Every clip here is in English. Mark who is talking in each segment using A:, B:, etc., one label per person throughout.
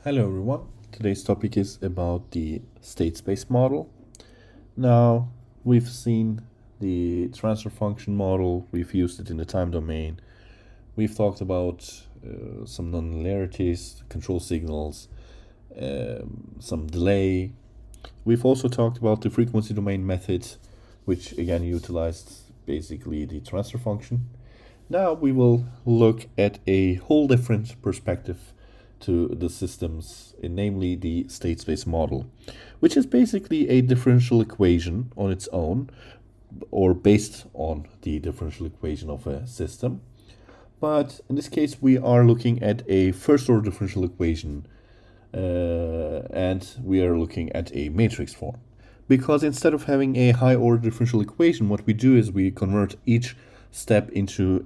A: Hello everyone. Today's topic is about the state space model. Now, we've seen the transfer function model, we've used it in the time domain, we've talked about some nonlinearities, control signals, some delay. We've also talked about the frequency domain method, which again utilized basically the transfer function. Now we will look at a whole different perspective to the systems, namely the state space model, which is basically a differential equation on its own or based on the differential equation of a system. But in this case, we are looking at a first order differential equation and we are looking at a matrix form. Because instead of having a high order differential equation, what we do is we convert each step into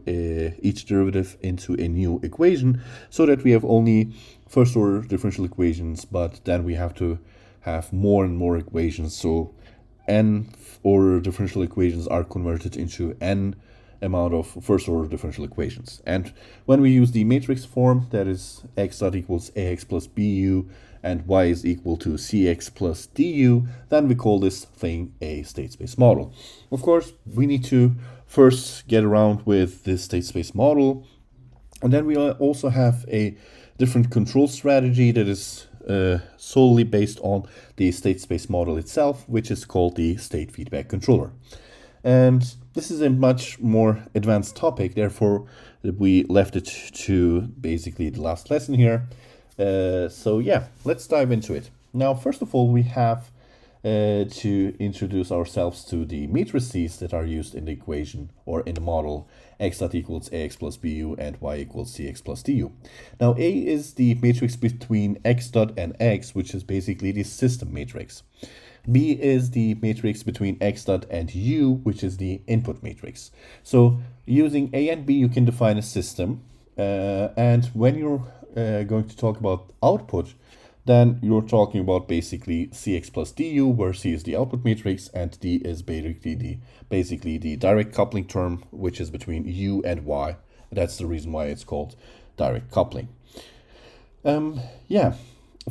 A: each derivative into a new equation so that we have only first order differential equations, but then we have to have more and more equations. So n order differential equations are converted into n amount of first order differential equations. And when we use the matrix form, that is x dot equals ax plus bu and y is equal to cx plus du, then we call this thing a state space model. Of course, we need to first get around with this state space model, and then we also have a different control strategy that is solely based on the state space model itself, which is called the state feedback controller. And this is a much more advanced topic, therefore we left it to basically the last lesson here. So yeah, let's dive into it. Now, first of all, we have to introduce ourselves to the matrices that are used in the equation or in the model x dot equals ax plus bu and y equals cx plus du. Now, A is the matrix between x dot and x, which is basically the system matrix. B is the matrix between x dot and u, which is the input matrix. So using A and B, you can define a system. And when you're going to talk about output, then you're talking about basically cx plus du, where c is the output matrix and d is basically the direct coupling term, which is between u and y. That's the reason why it's called direct coupling. Yeah.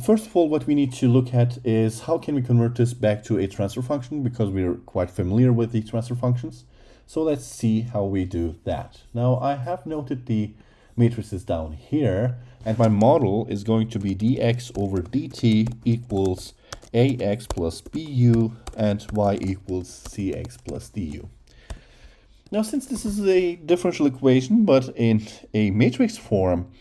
A: First of all, what we need to look at is how can we convert this back to a transfer function, because we're quite familiar with the transfer functions. So let's see how we do that. Now, I have noted the matrices down here, and my model is going to be dx over dt equals ax plus bu and y equals cx plus du. Now, since this is a differential equation, but in a matrix form,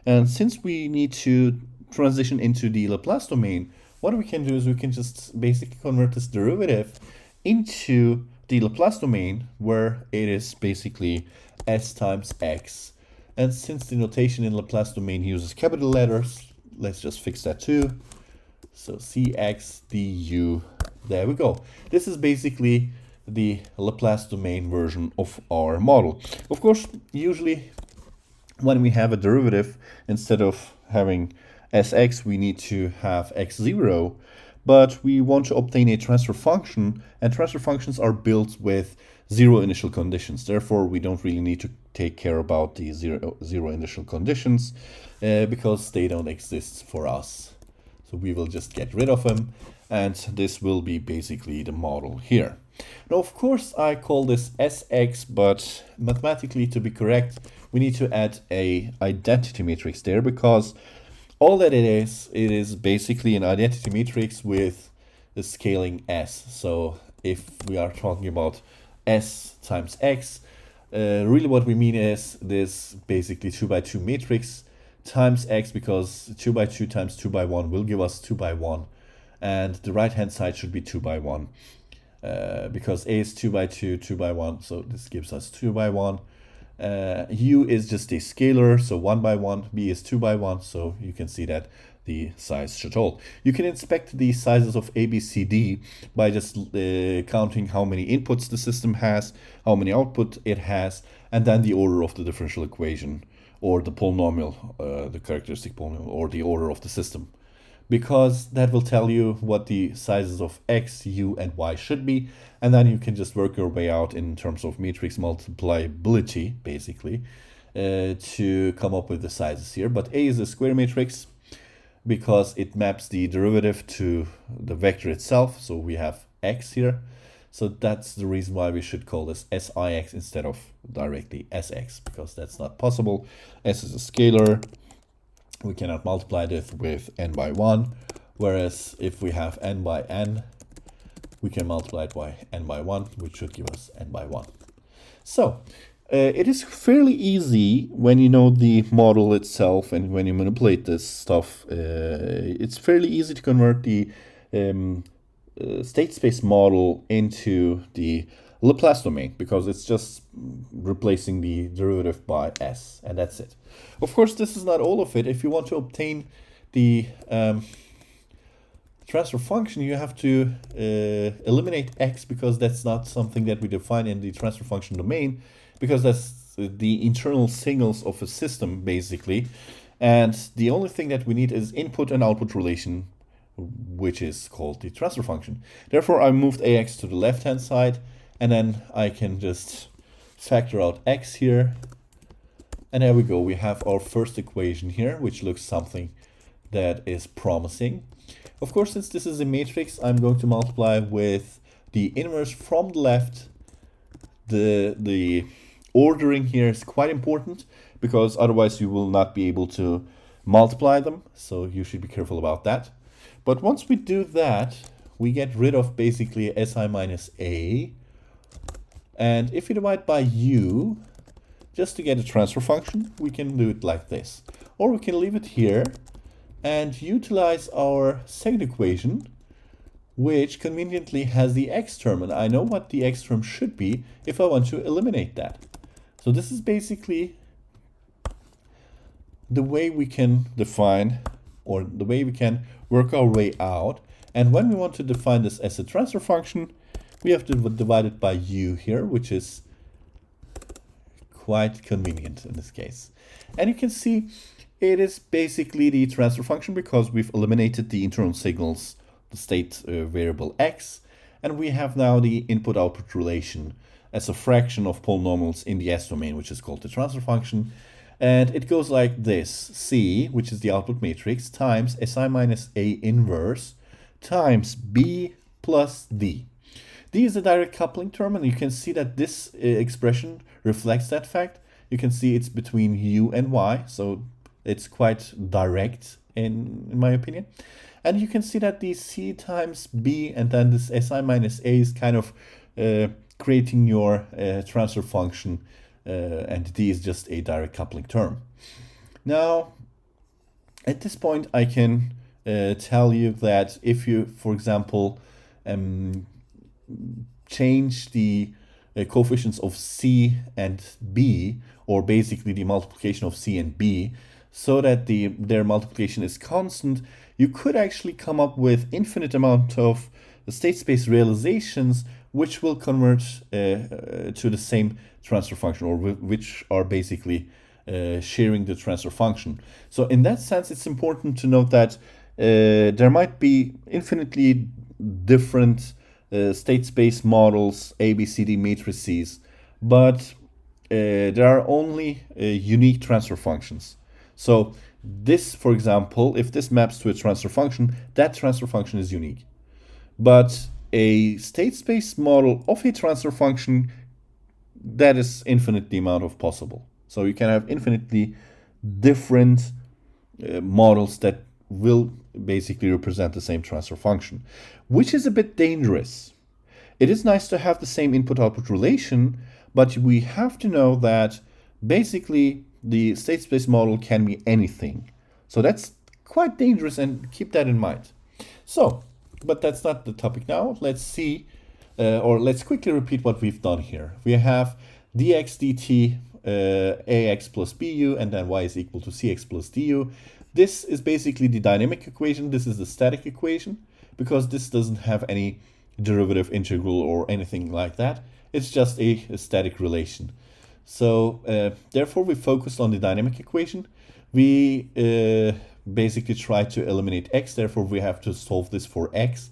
A: and since we need to transition into the Laplace domain, what we can do is we can just basically convert this derivative into the Laplace domain, where it is basically s times x. And since the notation in Laplace domain uses capital letters, let's just fix that too. So cx du, there we go. This is basically the Laplace domain version of our model. Of course, usually when we have a derivative, instead of having sx, we need to have x0, but we want to obtain a transfer function, and transfer functions are built with zero initial conditions. Therefore, we don't really need to take care about the zero initial conditions because they don't exist for us. So we will just get rid of them, and this will be basically the model here. Now, of course, I call this Sx, but mathematically, to be correct, we need to add a identity matrix there, because all that it is basically an identity matrix with the scaling s. So if we are talking about s times x, really what we mean is this basically 2 by 2 matrix times x, because 2 by 2 times 2 by 1 will give us 2 by 1, and the right hand side should be 2 by 1 because a is 2 by 2, 2 by 1, so this gives us 2 by 1. U is just a scalar, so 1 by 1. B is 2 by 1, so you can see that the size should hold. You can inspect the sizes of A, B, C, D by just counting how many inputs the system has, how many output it has, and then the order of the differential equation, or the polynomial, the characteristic polynomial, or the order of the system. Because that will tell you what the sizes of x, u, and y should be, and then you can just work your way out in terms of matrix multiplicability, basically, to come up with the sizes here. But A is a square matrix, because it maps the derivative to the vector itself. So we have x here. So that's the reason why we should call this SIX instead of directly SX, because that's not possible. S is a scalar. We cannot multiply this with n by 1. Whereas if we have n by n, we can multiply it by n by 1, which should give us n by 1. So it is fairly easy when you know the model itself and when you manipulate this stuff. It's fairly easy to convert the state space model into the Laplace domain, because it's just replacing the derivative by s, and that's it. Of course, this is not all of it. If you want to obtain the transfer function, you have to eliminate x, because that's not something that we define in the transfer function domain, because that's the internal signals of a system, basically. And the only thing that we need is input and output relation, which is called the transfer function. Therefore, I moved ax to the left-hand side, and then I can just factor out x here. And there we go. We have our first equation here, which looks something that is promising. Of course, since this is a matrix, I'm going to multiply with the inverse from the left. The ordering here is quite important, because otherwise you will not be able to multiply them. So you should be careful about that. But once we do that, we get rid of basically si minus a. And if we divide by u, just to get a transfer function, we can do it like this. Or we can leave it here and utilize our second equation, which conveniently has the x term. And I know what the x term should be if I want to eliminate that. So this is basically the way we can define, or the way we can work our way out. And when we want to define this as a transfer function, we have to divide it by u here, which is quite convenient in this case. And you can see it is basically the transfer function, because we've eliminated the internal signals, the state variable x, and we have now the input-output relation as a fraction of polynomials in the S domain, which is called the transfer function. And it goes like this: C, which is the output matrix, times Si minus A inverse times B plus D. D is a direct coupling term, and you can see that this expression reflects that fact. You can see it's between U and Y, so it's quite direct in my opinion. And you can see that the C times B and then this Si minus A is kind of creating your transfer function, and D is just a direct coupling term. Now, at this point, I can tell you that if you, for example, change the coefficients of C and B, or basically the multiplication of C and B, so that their multiplication is constant, you could actually come up with infinite amount of state space realizations which will convert to the same transfer function, or which are basically sharing the transfer function. So in that sense, it's important to note that there might be infinitely different state space models, ABCD matrices, but there are only unique transfer functions. So this, for example, if this maps to a transfer function, that transfer function is unique. But a state space model of a transfer function, that is infinite the amount of possible. So you can have infinitely different models that will basically represent the same transfer function, which is a bit dangerous. It is nice to have the same input-output relation, but we have to know that basically the state space model can be anything. So that's quite dangerous, and keep that in mind. So, but that's not the topic now. Let's see, or let's quickly repeat what we've done here. We have dx dt ax plus bu, and then y is equal to cx plus du. This is basically the dynamic equation. This is the static equation, because this doesn't have any derivative integral or anything like that. It's just a static relation. So therefore we focused on the dynamic equation. We basically try to eliminate x, therefore we have to solve this for x,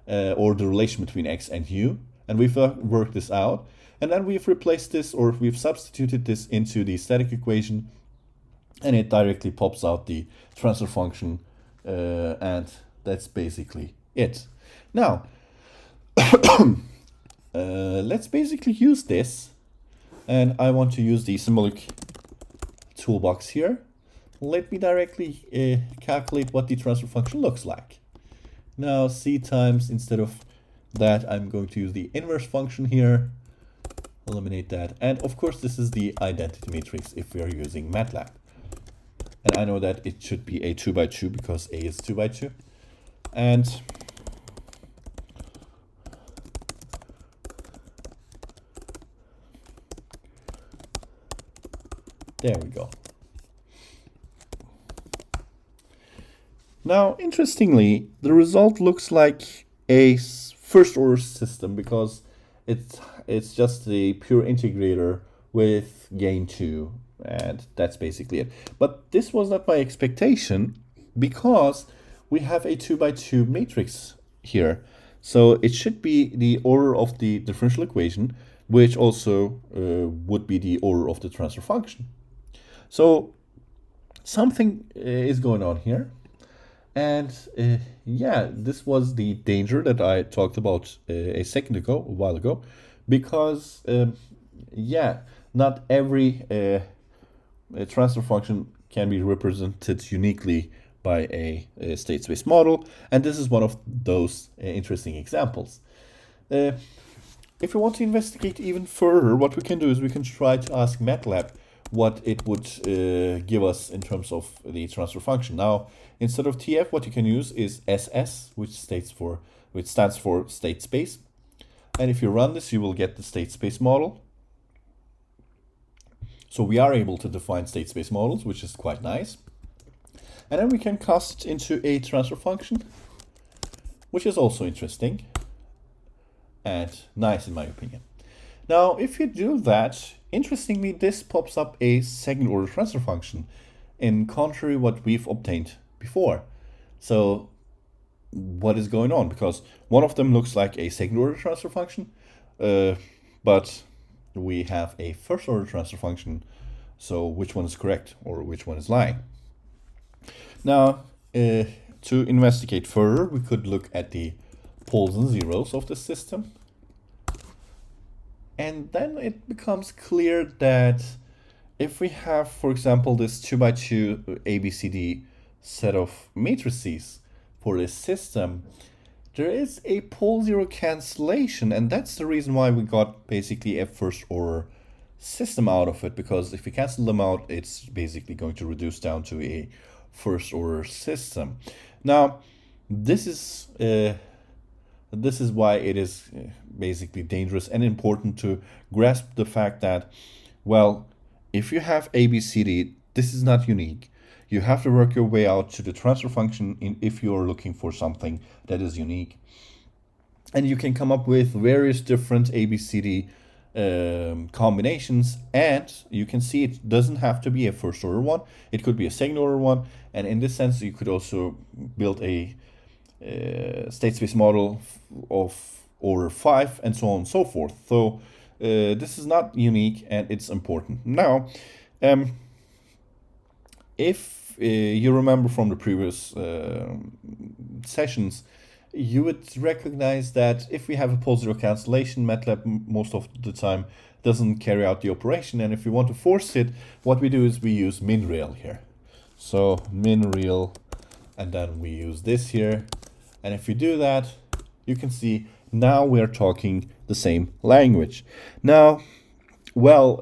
A: or the relation between x and u, and we've worked this out, and then we've replaced this, or we've substituted this into the static equation, and it directly pops out the transfer function and that's basically it. Now, let's basically use this, and I want to use the symbolic toolbox here. Let me directly calculate what the transfer function looks like. Now c times, instead of that, I'm going to use the inverse function here. Eliminate that. And of course, this is the identity matrix if we are using MATLAB. And I know that it should be a 2 by 2 because A is 2 by 2. And there we go. Now, interestingly, the result looks like a first order system because it's just a pure integrator with gain 2, and that's basically it. But this was not my expectation because we have a 2 by 2 matrix here. So it should be the order of the differential equation, which also would be the order of the transfer function. So something is going on here. And yeah, this was the danger that I talked about a while ago, because yeah, not every transfer function can be represented uniquely by a state space model, and this is one of those interesting examples. If you want to investigate even further, what we can do is we can try to ask MATLAB what it would give us in terms of the transfer function. Now, instead of TF, what you can use is SS, which stands for state space. And if you run this, you will get the state space model. So we are able to define state space models, which is quite nice. And then we can cast it into a transfer function, which is also interesting and nice in my opinion. Now, if you do that, interestingly, this pops up a second order transfer function, in contrary what we've obtained before. So what is going on? Because one of them looks like a second order transfer function, but we have a first order transfer function. So which one is correct or which one is lying? Now, to investigate further, we could look at the poles and zeros of the system. And then it becomes clear that if we have, for example, this 2 by 2 ABCD set of matrices for this system, there is a pole zero cancellation, and that's the reason why we got basically a first order system out of it, because if we cancel them out, it's basically going to reduce down to a first order system. Now, this is why it is basically dangerous and important to grasp the fact that, well, if you have ABCD, this is not unique. You have to work your way out to the transfer function if you're looking for something that is unique. And you can come up with various different ABCD combinations, and you can see it doesn't have to be a first order one. It could be a second order one. And in this sense, you could also build a state space model of order 5 and so on and so forth. So this is not unique and it's important. Now, if you remember from the previous sessions, you would recognize that if we have a pole zero cancellation, MATLAB most of the time doesn't carry out the operation. And if we want to force it, what we do is we use minreal here. So minreal, and then we use this here. And if we do that, you can see now we're talking the same language. Now, well,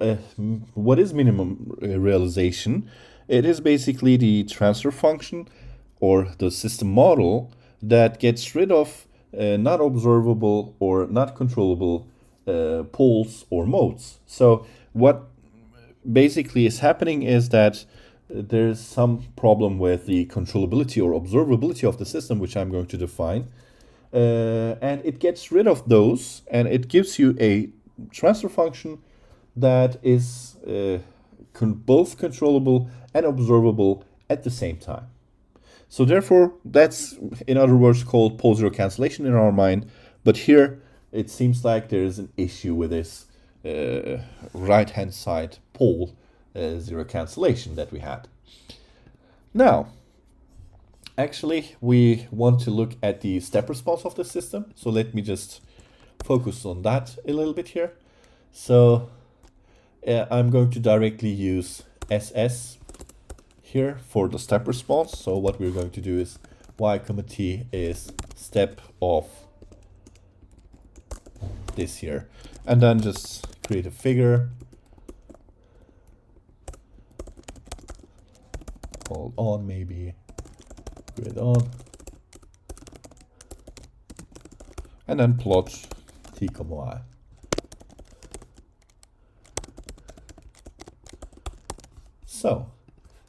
A: what is minimum realization? It is basically the transfer function or the system model that gets rid of not observable or not controllable poles or modes. So what basically is happening is that there's some problem with the controllability or observability of the system, which I'm going to define. And it gets rid of those, and it gives you a transfer function that is both controllable and observable at the same time. So therefore, that's, in other words, called pole zero cancellation in our mind. But here, it seems like there is an issue with this right-hand side pole zero cancellation that we had. Now, Actually, we want to look at the step response of the system. So let me just focus on that a little bit here. So I'm going to directly use SS here for the step response. So what we're going to do is y, t is step of this here, and then just create a figure. Hold on, maybe grid on, and then plot t, y.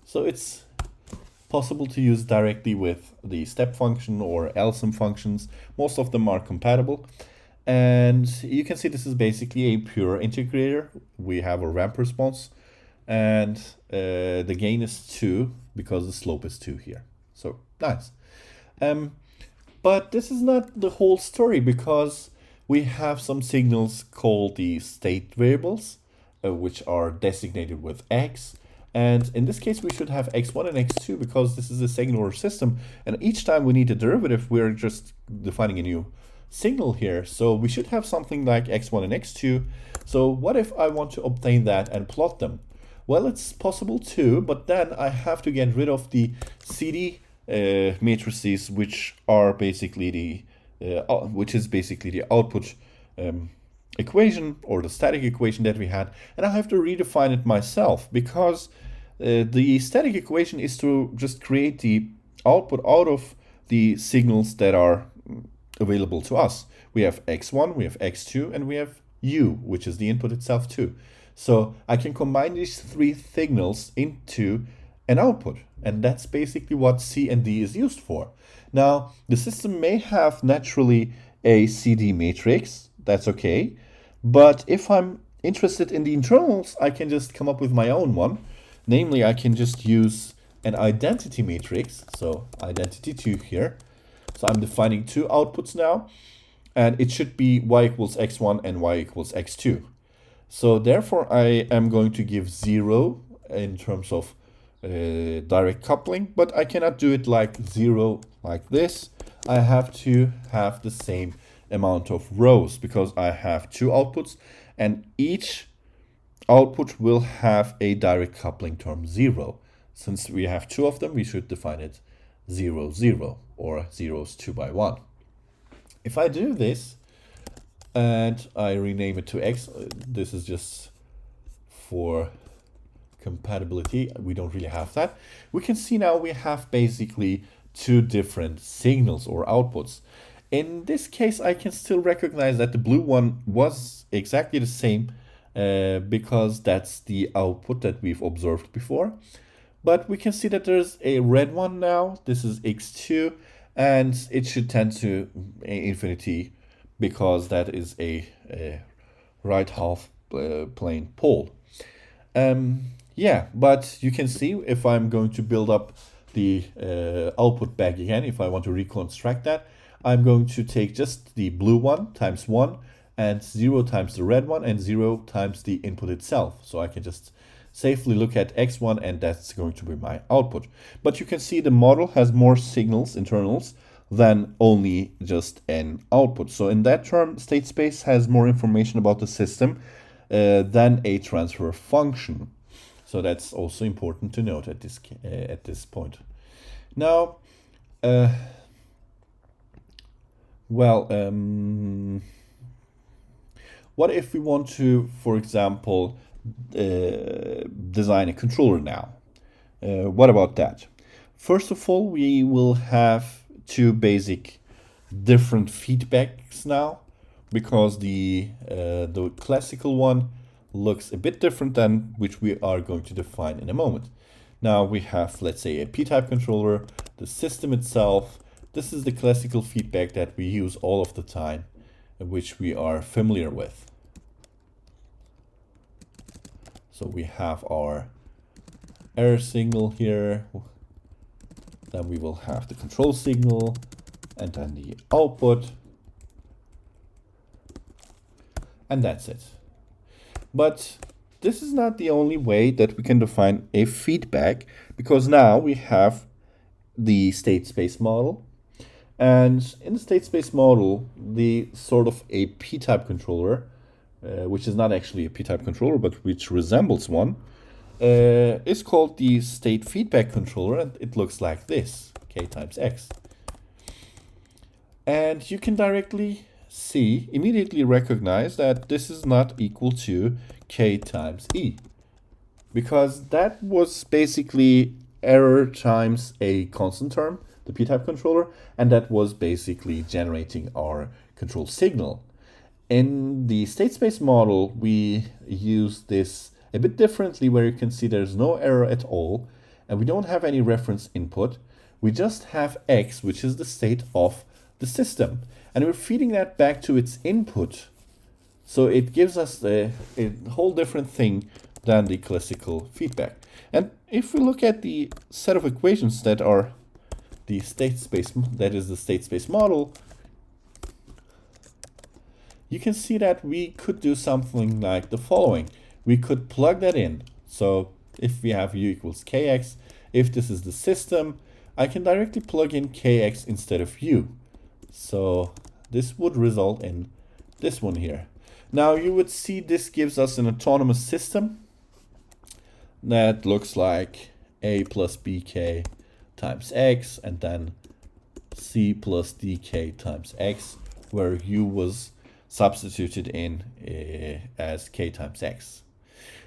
A: So it's possible to use directly with the step function or LSUM functions. Most of them are compatible. And you can see this is basically a pure integrator. We have a ramp response, and the gain is 2 because the slope is 2 here. So nice. But this is not the whole story, because we have some signals called the state variables, which are designated with x. And in this case, we should have x1 and x2 because this is a second order system. And each time we need a derivative, we're just defining a new signal here. So we should have something like x1 and x2. So what if I want to obtain that and plot them? Well, it's possible too, but then I have to get rid of the CD matrices, which are basically the output equation or the static equation that we had, and I have to redefine it myself, because the static equation is to just create the output out of the signals that are available to us. We have x1, we have x2, and we have u, which is the input itself too. So I can combine these three signals into an output, and that's basically what C and D is used for. Now, the system may have naturally a CD matrix, that's okay, but if I'm interested in the internals, I can just come up with my own one. Namely, I can just use an identity matrix, so identity 2 here. So I'm defining two outputs now, and it should be y equals x1 and y equals x2. So therefore, I am going to give 0 in terms of direct coupling, but I cannot do it like 0 like this. I have to have the same amount of rows because I have two outputs, and each output will have a direct coupling term 0. Since we have two of them, we should define it 0, 0, or 0s 2 by 1. If I do this and I rename it to x, this is just for compatibility, we don't really have that. We can see now we have basically two different signals or outputs. In this case, I can still recognize that the blue one was exactly the same because that's the output that we've observed before. But we can see that there's a red one now. This is x2, and it should tend to infinity because that is a right half plane pole. Yeah, but you can see if I'm going to build up the output back again, if I want to reconstruct that, I'm going to take just the blue one times 1 and 0 times the red one and 0 times the input itself. So I can just safely look at x1, and that's going to be my output. But you can see the model has more signals, internals, than only just an output. So in that term, state space has more information about the system than a transfer function. So that's also important to note at this point. Now, what if we want to, for example, design a controller now? What about that? First of all, we will have two basic different feedbacks now, because the classical one looks a bit different than which we are going to define in a moment. Now we have, let's say, a p-type controller, the system itself. This is the classical feedback that we use all of the time, which we are familiar with. So we have our error signal here, then we will have the control signal, and then the output, and that's it. But this is not the only way that we can define a feedback, because now we have the state space model. And in the state space model, the sort of a p-type controller, which is not actually a p-type controller, but which resembles one, is called the state feedback controller, and it looks like this, k times x. And you can directly see, immediately recognize that this is not equal to k times e, because that was basically error times a constant term, the p-type controller, and that was basically generating our control signal. In the state space model, we use this a bit differently, where you can see there's no error at all, and we don't have any reference input. We just have x, which is the state of the system, and we're feeding that back to its input. So it gives us a whole different thing than the classical feedback. And if we look at the set of equations that are the state space, that is the state space model, you can see that we could do something like the following. We could plug that in. So if we have u equals kx, if this is the system, I can directly plug in kx instead of u. So this would result in this one here. Now you would see this gives us an autonomous system that looks like a plus bk times x, and then c plus dk times x, where u was substituted in as k times x.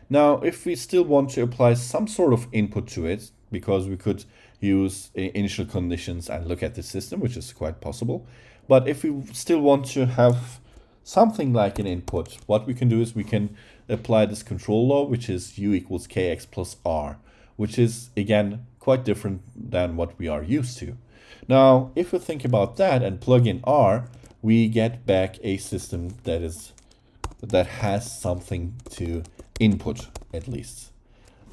A: Now, if we still want to apply some sort of input to it, because we could use initial conditions and look at the system, which is quite possible, but if we still want to have something like an input, what we can do is we can apply this control law, which is u equals kx plus r, which is, again, quite different than what we are used to. Now, if we think about that and plug in r, we get back a system that has something to input, at least.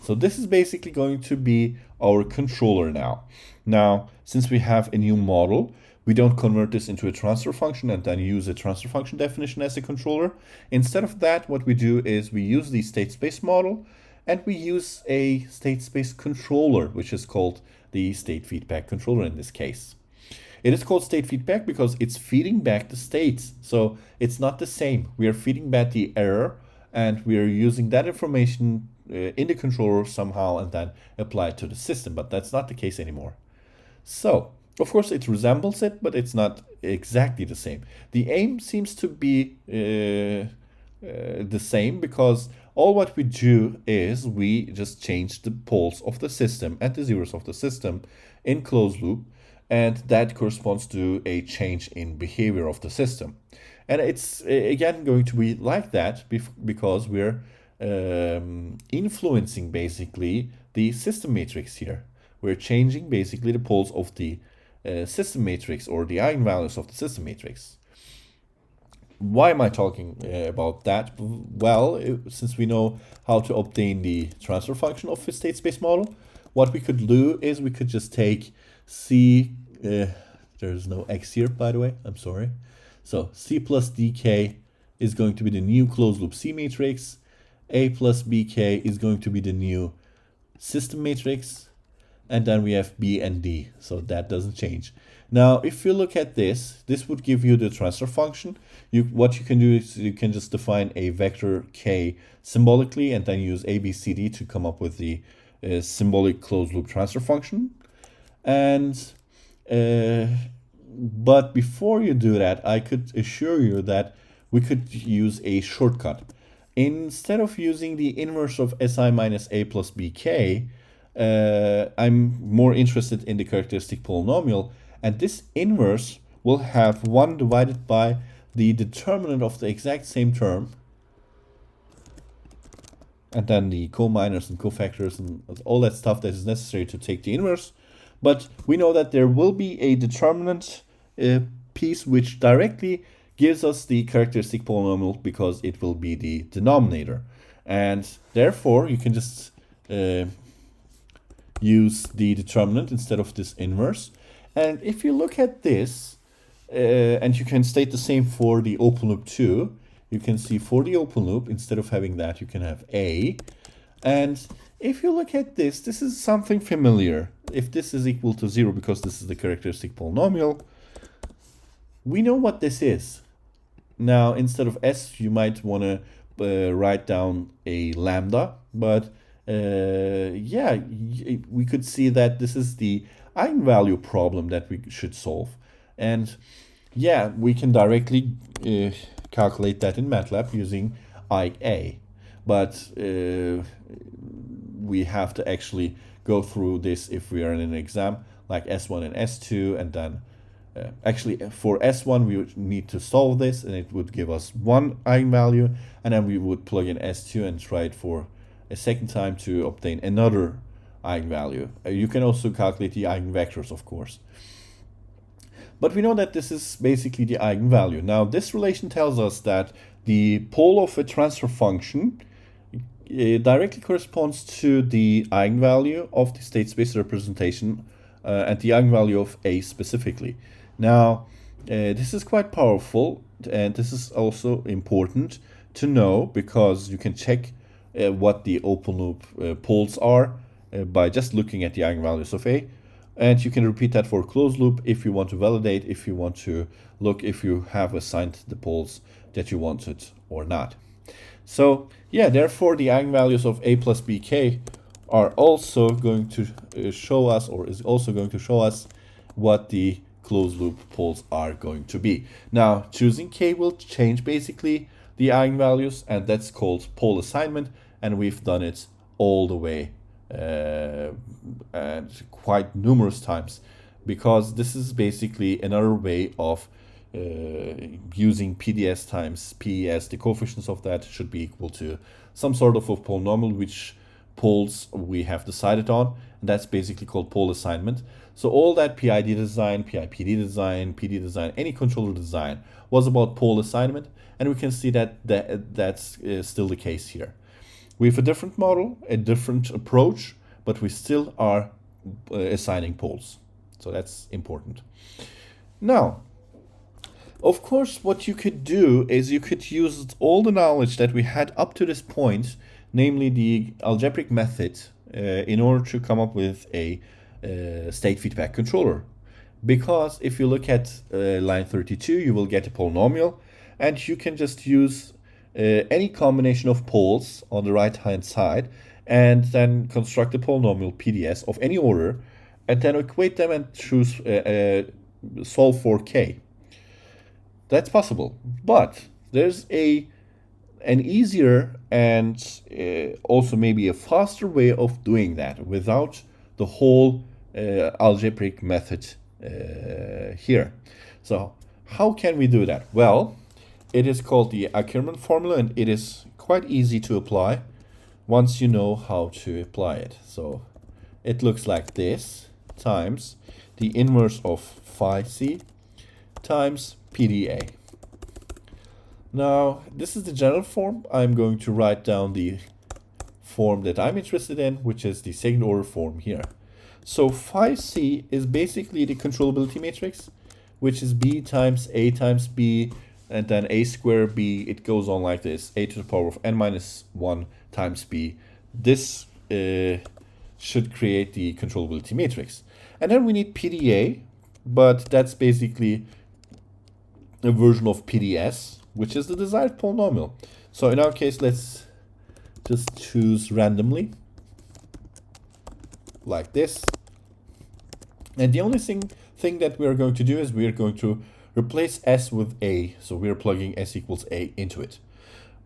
A: So this is basically going to be our controller now. Now, since we have a new model, we don't convert this into a transfer function and then use a transfer function definition as a controller. Instead of that, what we do is we use the state space model, and we use a state space controller, which is called the state feedback controller in this case. It is called state feedback because it's feeding back the states. So it's not the same. We are feeding back the error, and we are using that information in the controller somehow and then apply it to the system. But that's not the case anymore. So, of course, it resembles it, but it's not exactly the same. The aim seems to be the same, because all what we do is we just change the poles of the system and the zeros of the system in closed loop, and that corresponds to a change in behavior of the system. And it's, again, going to be like that because we're influencing basically the system matrix here. We're changing basically the poles of the system matrix, or the eigenvalues of the system matrix. Why am I talking about that? Well, since we know how to obtain the transfer function of a state space model, what we could do is we could just take c, there's no x here, by the way, I'm sorry. So c plus dk is going to be the new closed loop C matrix. A plus bk is going to be the new system matrix. And then we have b and d, so that doesn't change. Now, if you look at this, this would give you the transfer function. What you can do is you can just define a vector k symbolically and then use a, b, c, d to come up with the symbolic closed loop transfer function. And but before you do that, I could assure you that we could use a shortcut. Instead of using the inverse of si minus a plus bk, I'm more interested in the characteristic polynomial, and this inverse will have 1 divided by the determinant of the exact same term, and then the co-minors and cofactors and all that stuff that is necessary to take the inverse. But we know that there will be a determinant piece which directly gives us the characteristic polynomial, because it will be the denominator. And therefore, you can just use the determinant instead of this inverse. And if you look at this, and you can state the same for the open loop too, you can see for the open loop, instead of having that, you can have A. And if you look at this, this is something familiar. if this is equal to 0 because this is the characteristic polynomial, we know what this is. Now, instead of s, you might want to write down a lambda, but yeah, we could see that this is the eigenvalue problem that we should solve. And yeah, we can directly calculate that in MATLAB using eiga, but we have to actually go through this if we are in an exam like S1 and S2, and then actually for S1 we would need to solve this, and it would give us one eigenvalue, and then we would plug in S2 and try it for a second time to obtain another eigenvalue. You can also calculate the eigenvectors, of course. But we know that this is basically the eigenvalue. Now, this relation tells us that the pole of a transfer function directly corresponds to the eigenvalue of the state space representation and the eigenvalue of A specifically. Now, this is quite powerful, and this is also important to know because you can check what the open loop poles are by just looking at the eigenvalues of A. And you can repeat that for closed loop if you want to validate, if you want to look if you have assigned the poles that you wanted or not. So yeah, therefore the eigenvalues of A plus BK are also going to show us, or is also going to show us, what the closed loop poles are going to be. Now, choosing K will change basically the eigenvalues, and that's called pole assignment, and we've done it all the way and quite numerous times, because this is basically another way of using PDS times PES. The coefficients of that should be equal to some sort of a polynomial which poles we have decided on, and that's basically called pole assignment. So all that PID design, PIPD design, PD design, any controller design was about pole assignment, and we can see that that's still the case here. We have a different model, a different approach, but we still are assigning poles. So that's important. Now, of course, what you could do is you could use all the knowledge that we had up to this point, namely the algebraic method, in order to come up with a state feedback controller. Because if you look at line 32, you will get a polynomial, and you can just use any combination of poles on the right hand side and then construct a polynomial PDS of any order, and then equate them and choose solve for K. That's possible, but there's an easier and also maybe a faster way of doing that without the whole algebraic method here. So how can we do that? Well, it is called the Ackermann formula, and it is quite easy to apply once you know how to apply it. So it looks like this, times the inverse of phi c times PDA. Now, this is the general form. I'm going to write down the form that I'm interested in, which is the second order form here. So phi c is basically the controllability matrix, which is b times a times b, and then a squared b. It goes on like this, a to the power of n minus 1 times b. This should create the controllability matrix. And then we need PDA, but that's basically a version of PDS, which is the desired polynomial. So in our case, let's just choose randomly, like this. And the only thing that we're going to do is we're going to replace s with a. So we're plugging s equals a into it.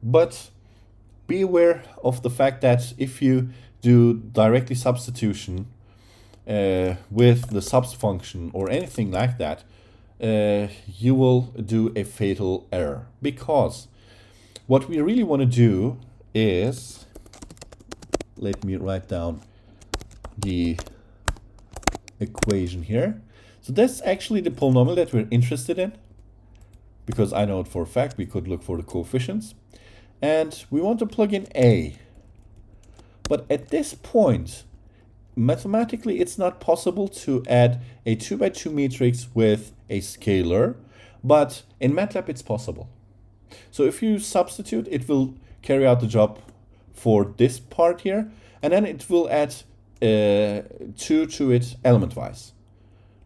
A: But be aware of the fact that if you do directly substitution with the subs function or anything like that, you will do a fatal error, because what we really want to do is, let me write down the equation here. So that's actually the polynomial that we're interested in, because I know it for a fact. We could look for the coefficients, and we want to plug in a. But at this point, mathematically, it's not possible to add a 2 by 2 matrix with a scalar, but in MATLAB it's possible. So if you substitute, it will carry out the job for this part here, and then it will add 2 to it element-wise,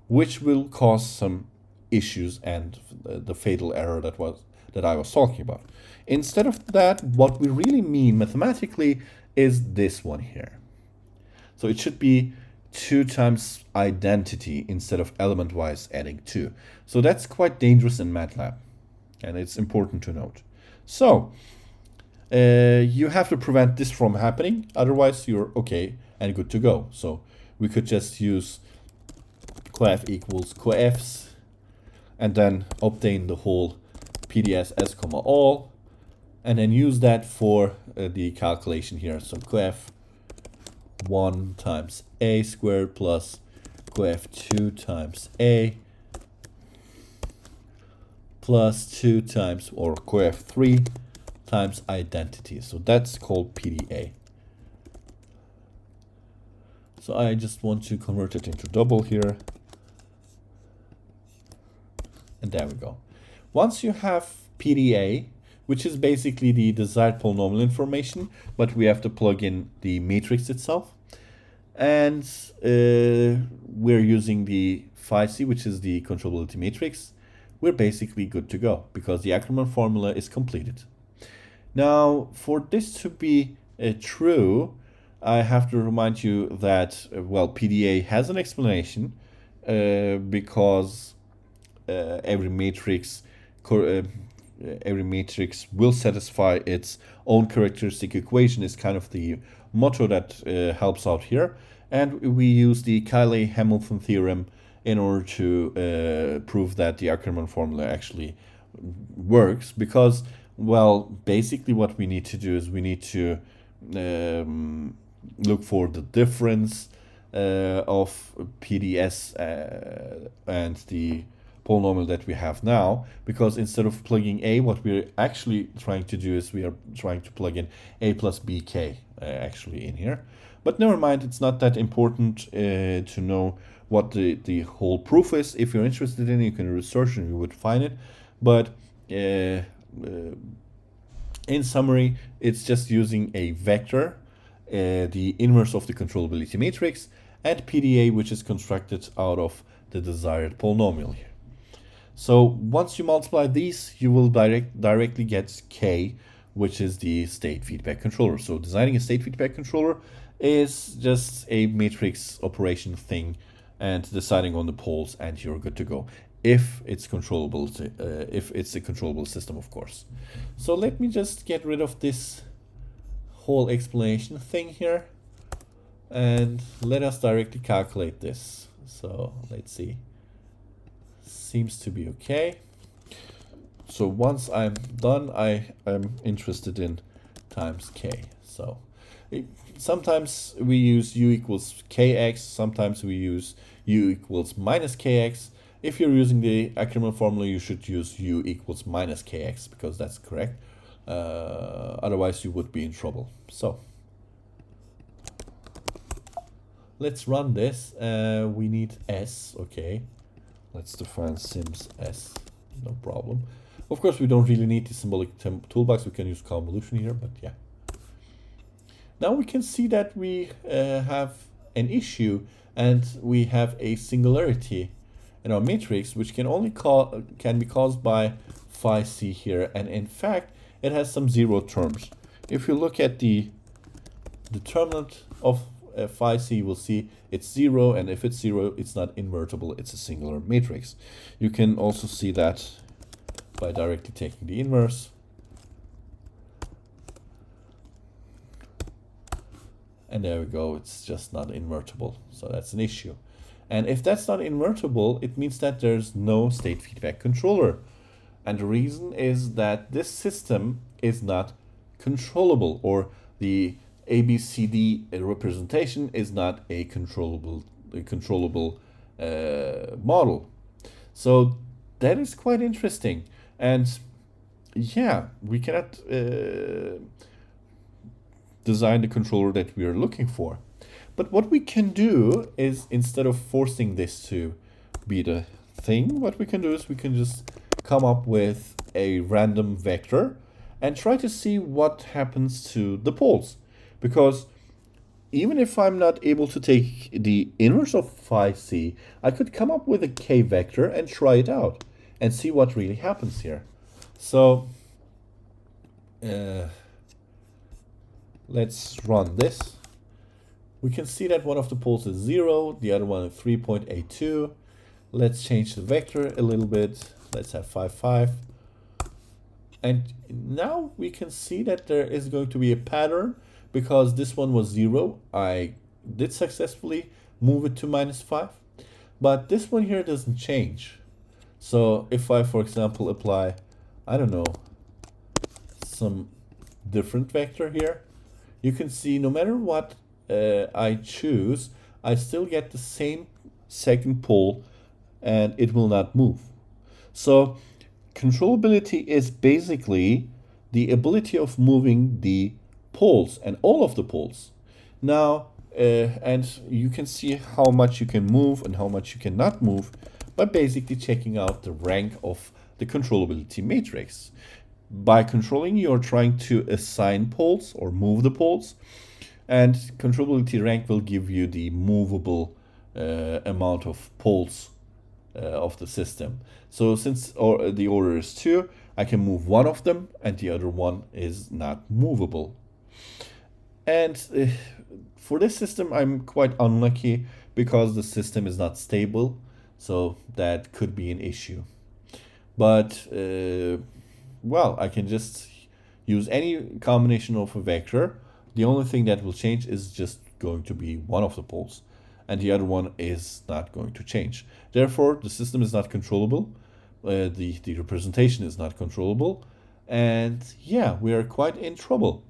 A: which will cause some issues and the fatal error that I was talking about. Instead of that, what we really mean mathematically is this one here. So it should be 2 times identity instead of element-wise adding 2. So that's quite dangerous in MATLAB, and it's important to note. So you have to prevent this from happening, otherwise you're okay and good to go. So we could just use coef equals coefs and then obtain the whole PDS s comma all, and then use that for the calculation here. So coef 1 times a squared plus coef 2 times a plus 2 times, or coef 3 times identity. So that's called PDA. So I just want to convert it into double here. And there we go. Once you have PDA, which is basically the desired polynomial information, but we have to plug in the matrix itself. And we're using the phi c, which is the controllability matrix. We're basically good to go because the Ackermann formula is completed. Now, for this to be true, I have to remind you that, well, PDA has an explanation because every matrix will satisfy its own characteristic equation is kind of the motto that helps out here. And we use the Cayley-Hamilton theorem in order to prove that the Ackermann formula actually works, because, well, basically what we need to do is we need to look for the difference of PDS and the polynomial that we have now, because instead of plugging a, what we're actually trying to do is we are trying to plug in a plus bk actually in here. But never mind, it's not that important to know what the whole proof is. If you're interested in it, you can research and you would find it. But in summary, it's just using a vector, the inverse of the controllability matrix, and PDA, which is constructed out of the desired polynomial here. So once you multiply these, you will directly get K, which is the state feedback controller. So designing a state feedback controller is just a matrix operation thing and deciding on the poles, and you're good to go. If it's controllable, if it's a controllable system, of course. So let me just get rid of this whole explanation thing here, and let us directly calculate this. So let's see. Seems to be okay. So once I'm done, I am interested in times k. So sometimes we use u equals kx, sometimes we use u equals minus kx. If you're using the Ackermann formula, you should use u equals minus kx, because that's correct. Otherwise, you would be in trouble. So let's run this. We need s, okay. Let's define sims s, no problem. Of course, we don't really need the symbolic toolbox. We can use convolution here, but yeah. Now we can see that we have an issue, and we have a singularity in our matrix, which can only be caused by phi c here, and in fact, it has some zero terms. If you look at the determinant of phi c, you will see it's 0, and if it's 0, it's not invertible, it's a singular matrix. You can also see that by directly taking the inverse. And there we go, it's just not invertible, so that's an issue. And if that's not invertible, it means that there's no state feedback controller. And the reason is that this system is not controllable, or the ABCD representation is not a controllable model. So that is quite interesting. And yeah, we cannot design the controller that we are looking for. But what we can do is, instead of forcing this to be the thing, what we can do is we can just come up with a random vector and try to see what happens to the poles. Because even if I'm not able to take the inverse of phi c, I could come up with a k vector and try it out and see what really happens here. So let's run this. We can see that one of the poles is 0, the other one is 3.82. Let's change the vector a little bit. Let's have 5, 5. And now we can see that there is going to be a pattern because this one was 0. I did successfully move it to -5. But this one here doesn't change. So if I, for example, apply, I don't know, some different vector here, you can see no matter what I choose, I still get the same second pole and it will not move. So controllability is basically the ability of moving the poles and all of the poles. Now, and you can see how much you can move and how much you cannot move by basically checking out the rank of the controllability matrix. By controlling, you're trying to assign poles or move the poles, and controllability rank will give you the movable amount of poles of the system. So since the order is 2, I can move one of them and the other one is not movable. And for this system, I'm quite unlucky because the system is not stable. So that could be an issue. But, well, I can just use any combination of a vector. The only thing that will change is just going to be one of the poles, and the other one is not going to change. Therefore, the system is not controllable. The representation is not controllable. And yeah, we are quite in trouble.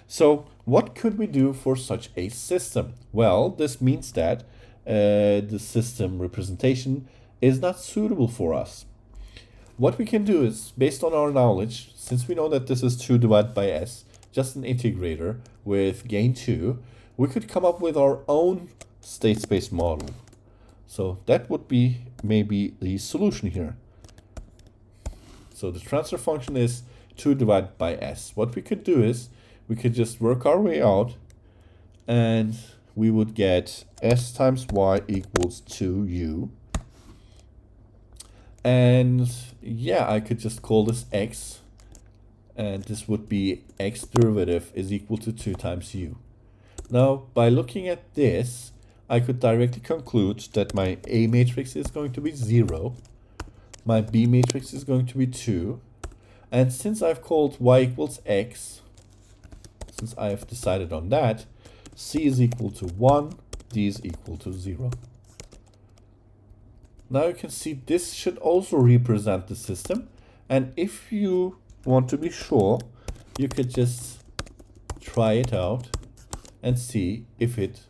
A: So what could we do for such a system? Well, this means that the system representation is not suitable for us. What we can do is, based on our knowledge, since we know that this is 2 divided by s, just an integrator with gain 2, we could come up with our own state space model. So that would be maybe the solution here. So the transfer function is 2 divided by s. What we could do is, we could just work our way out, and we would get s times y equals 2u. And yeah, I could just call this x, and this would be x derivative is equal to 2 times u. Now, by looking at this, I could directly conclude that my A matrix is going to be 0, my B matrix is going to be 2, and since I've called y equals x, since I have decided on that, C is equal to 1, D is equal to 0. Now you can see this should also represent the system, and if you want to be sure, you could just try it out and see if it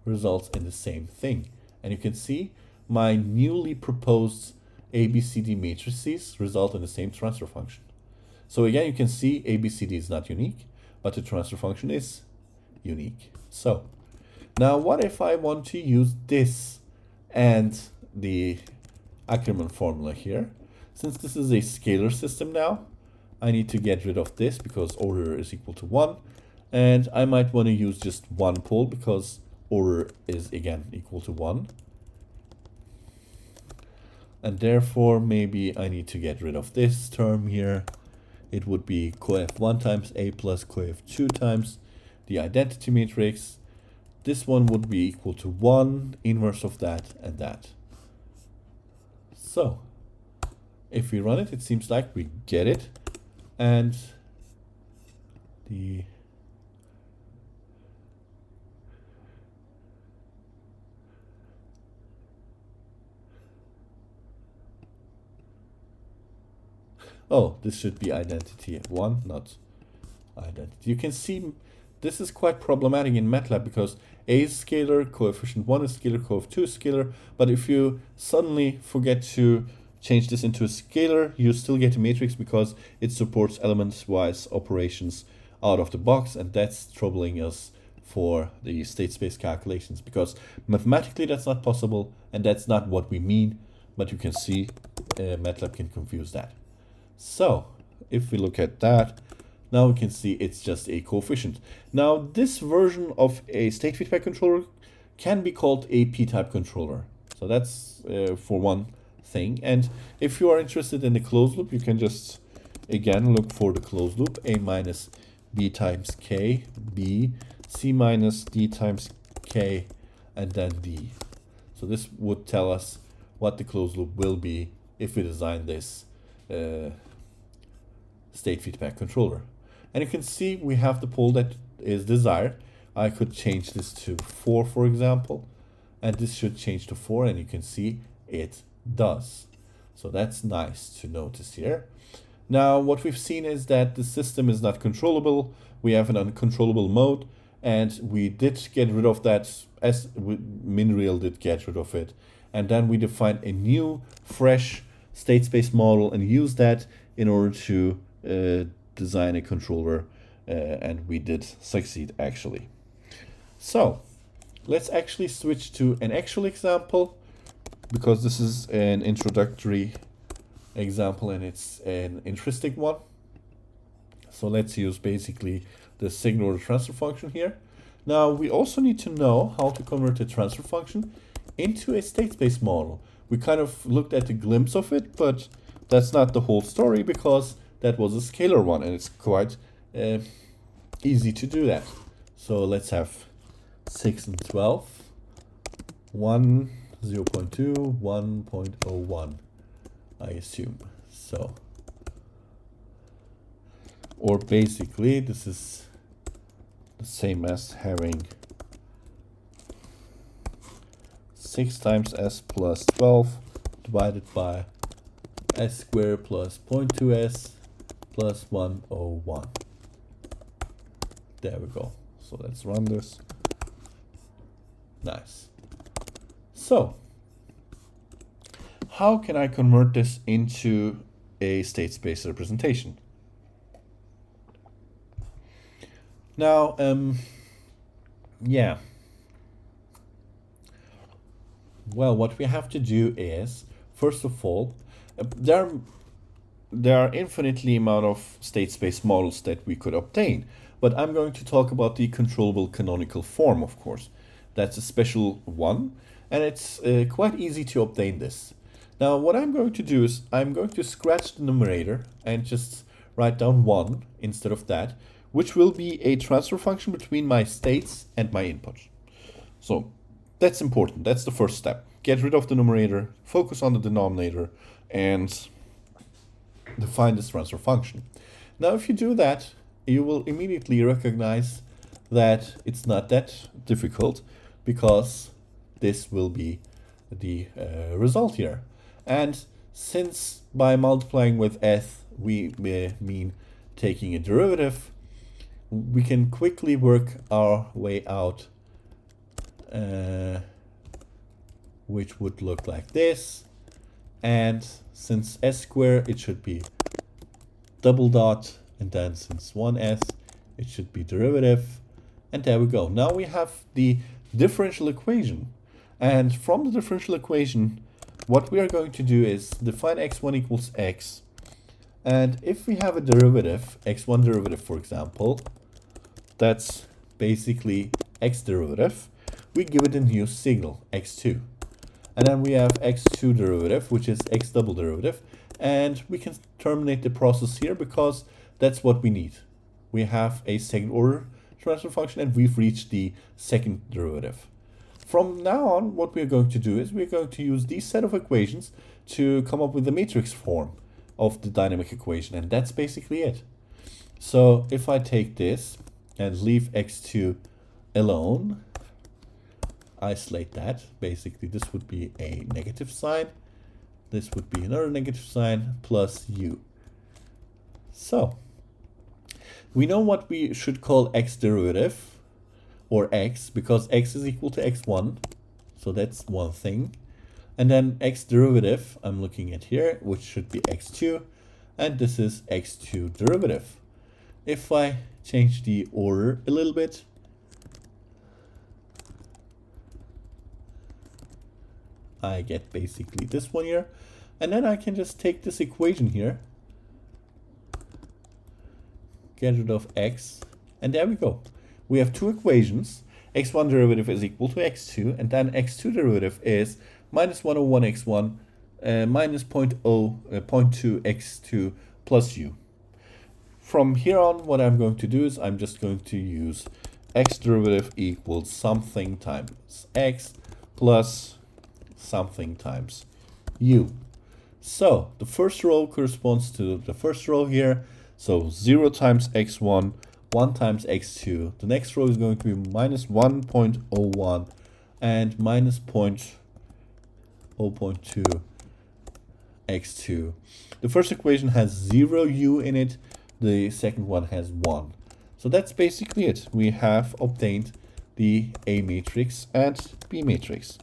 A: results in the same thing. And you can see my newly proposed ABCD matrices result in the same transfer function. So again, you can see ABCD is not unique, but the transfer function is unique. So now what if I want to use this and the Ackermann formula here? Since this is a scalar system now, I need to get rid of this because order is equal to 1. And I might want to use just one pole because order is again equal to 1. And therefore, maybe I need to get rid of this term here. It would be coef 1 times A plus coef 2 times the identity matrix. This one would be equal to 1, inverse of that, and that. So, if we run it, it seems like we get it. And the oh, this should be identity 1, not identity. You can see this is quite problematic in MATLAB because A is scalar, coefficient 1 is scalar, coef 2 is scalar, but if you suddenly forget to change this into a scalar, you still get a matrix because it supports element-wise operations out of the box, and that's troubling us for the state space calculations because mathematically that's not possible and that's not what we mean, but you can see MATLAB can confuse that. So if we look at that, Now we can see it's just a coefficient. Now this version of a state feedback controller can be called a p-type controller. So that's for one thing. And if you are interested in the closed loop, you can just again look for the closed loop, a minus b times k, b, c minus d times k, and then d. So this would tell us what the closed loop will be if we design this state feedback controller. And you can see we have the pole that is desired. I could change this to 4, for example, and this should change to 4, and you can see it does. So that's nice to notice here. Now what we've seen is that the system is not controllable. We have an uncontrollable mode, and we did get rid of that, as MinReal did get rid of it. And then we defined a new, fresh state space model and use that in order to design a controller, and we did succeed actually. So let's actually switch to an actual example, because this is an introductory example and it's an interesting one. So let's use basically the second order transfer function here. Now we also need to know how to convert a transfer function into a state space model. We kind of looked at a glimpse of it, but that's not the whole story, because that was a scalar one, and it's quite easy to do that. So let's have 6 and 12, 1, 0.2, 1.01, I assume. So, or basically this is the same as having 6 times s plus 12 divided by s squared plus 0.2s plus 101. There we go. So let's run this. Nice. So how can I convert this into a state space representation? Now, yeah. Well, what we have to do is, first of all, there are infinitely amount of state space models that we could obtain, but I'm going to talk about the controllable canonical form, of course. That's a special one, and it's quite easy to obtain this. Now, what I'm going to do is I'm going to scratch the numerator and just write down 1 instead of that, which will be a transfer function between my states and my inputs. So that's important. That's the first step. Get rid of the numerator, focus on the denominator, and define this transfer function. Now, if you do that, you will immediately recognize that it's not that difficult, because this will be the result here. And since by multiplying with s we mean taking a derivative, we can quickly work our way out, which would look like this. And since s squared, it should be double dot, and then since 1s, it should be derivative. And there we go. Now we have the differential equation. And from the differential equation, what we are going to do is define x1 equals x. And if we have a derivative, x1 derivative, for example, that's basically x derivative, we give it a new signal, x2. And then we have x2 derivative, which is x double derivative. And we can terminate the process here, because that's what we need. We have a second order transfer function, and we've reached the second derivative. From now on, what we're going to do is we're going to use these set of equations to come up with the matrix form of the dynamic equation, and that's basically it. So if I take this and leave x2 alone, isolate that, basically this would be a negative sign, this would be another negative sign, plus u. So we know what we should call x derivative, or x, because x is equal to x1, so that's one thing. And then x derivative, I'm looking at here, which should be x2, and this is x2 derivative. If I change the order a little bit, I get basically this one here, and then I can just take this equation here get rid of x, and there we go. We have two equations. X1 derivative is equal to x2, and then x2 derivative is minus 101 x1 minus 0.2 x2 plus u. From here on, what I'm going to do is I'm just going to use x derivative equals something times x plus something times u. So the first row corresponds to the first row here. So 0 times x1, 1 times x2. The next row is going to be minus 1.01 and minus 0.2 x2. The first equation has 0 u in it. The second one has 1. So that's basically it. We have obtained the A matrix and B matrix.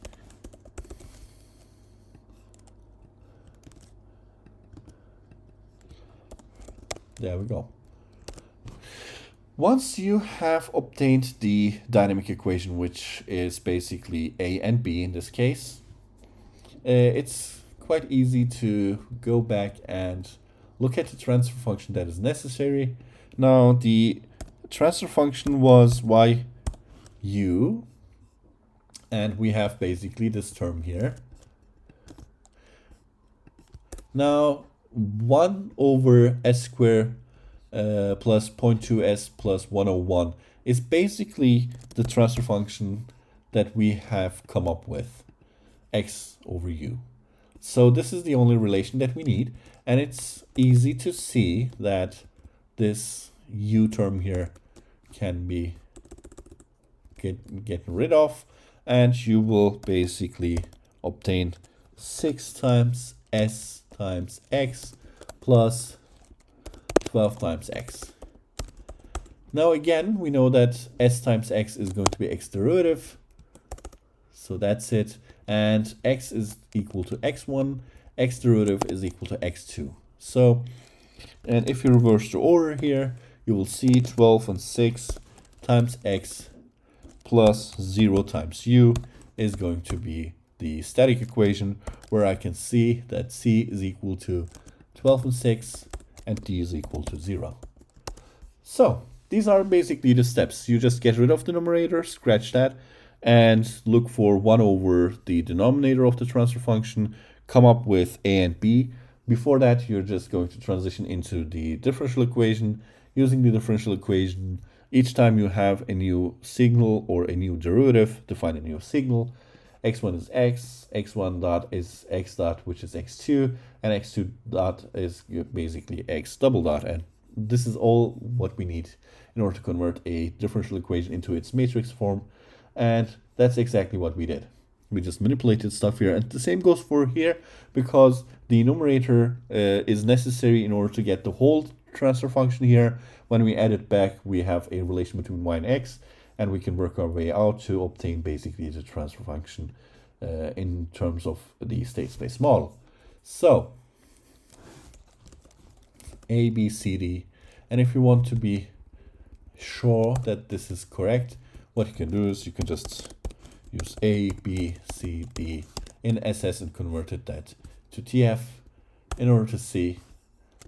A: There we go. Once you have obtained the dynamic equation, which is basically A and B in this case, it's quite easy to go back and look at the transfer function that is necessary. Now, the transfer function was yu, and we have basically this term here. Now, 1 over s squared plus 0.2s plus 101 is basically the transfer function that we have come up with, x over u. So this is the only relation that we need, and it's easy to see that this u term here can be getting rid of, and you will basically obtain 6 times s times x plus 12 times x. Now again, we know that s times x is going to be x derivative, so that's it, and x is equal to x1, x derivative is equal to x2. So, and if you reverse the order here, you will see 12 and 6 times x plus 0 times u is going to be the static equation, where I can see that c is equal to 12 and 6 and d is equal to 0. So these are basically the steps. You just get rid of the numerator, scratch that, and look for 1 over the denominator of the transfer function, come up with a and b. Before that, you're just going to transition into the differential equation. Using the differential equation, each time you have a new signal or a new derivative, define a new signal. x1 is x, x1 dot is x dot, which is x2, and x2 dot is basically x double dot. And this is all what we need in order to convert a differential equation into its matrix form. And that's exactly what we did. We just manipulated stuff here. And the same goes for here, because the numerator is necessary in order to get the whole transfer function here. When we add it back, we have a relation between y and x, and we can work our way out to obtain basically the transfer function in terms of the state space model. So A, B, C, D. And if you want to be sure that this is correct, what you can do is you can just use A, B, C, D in SS and convert that to TF in order to see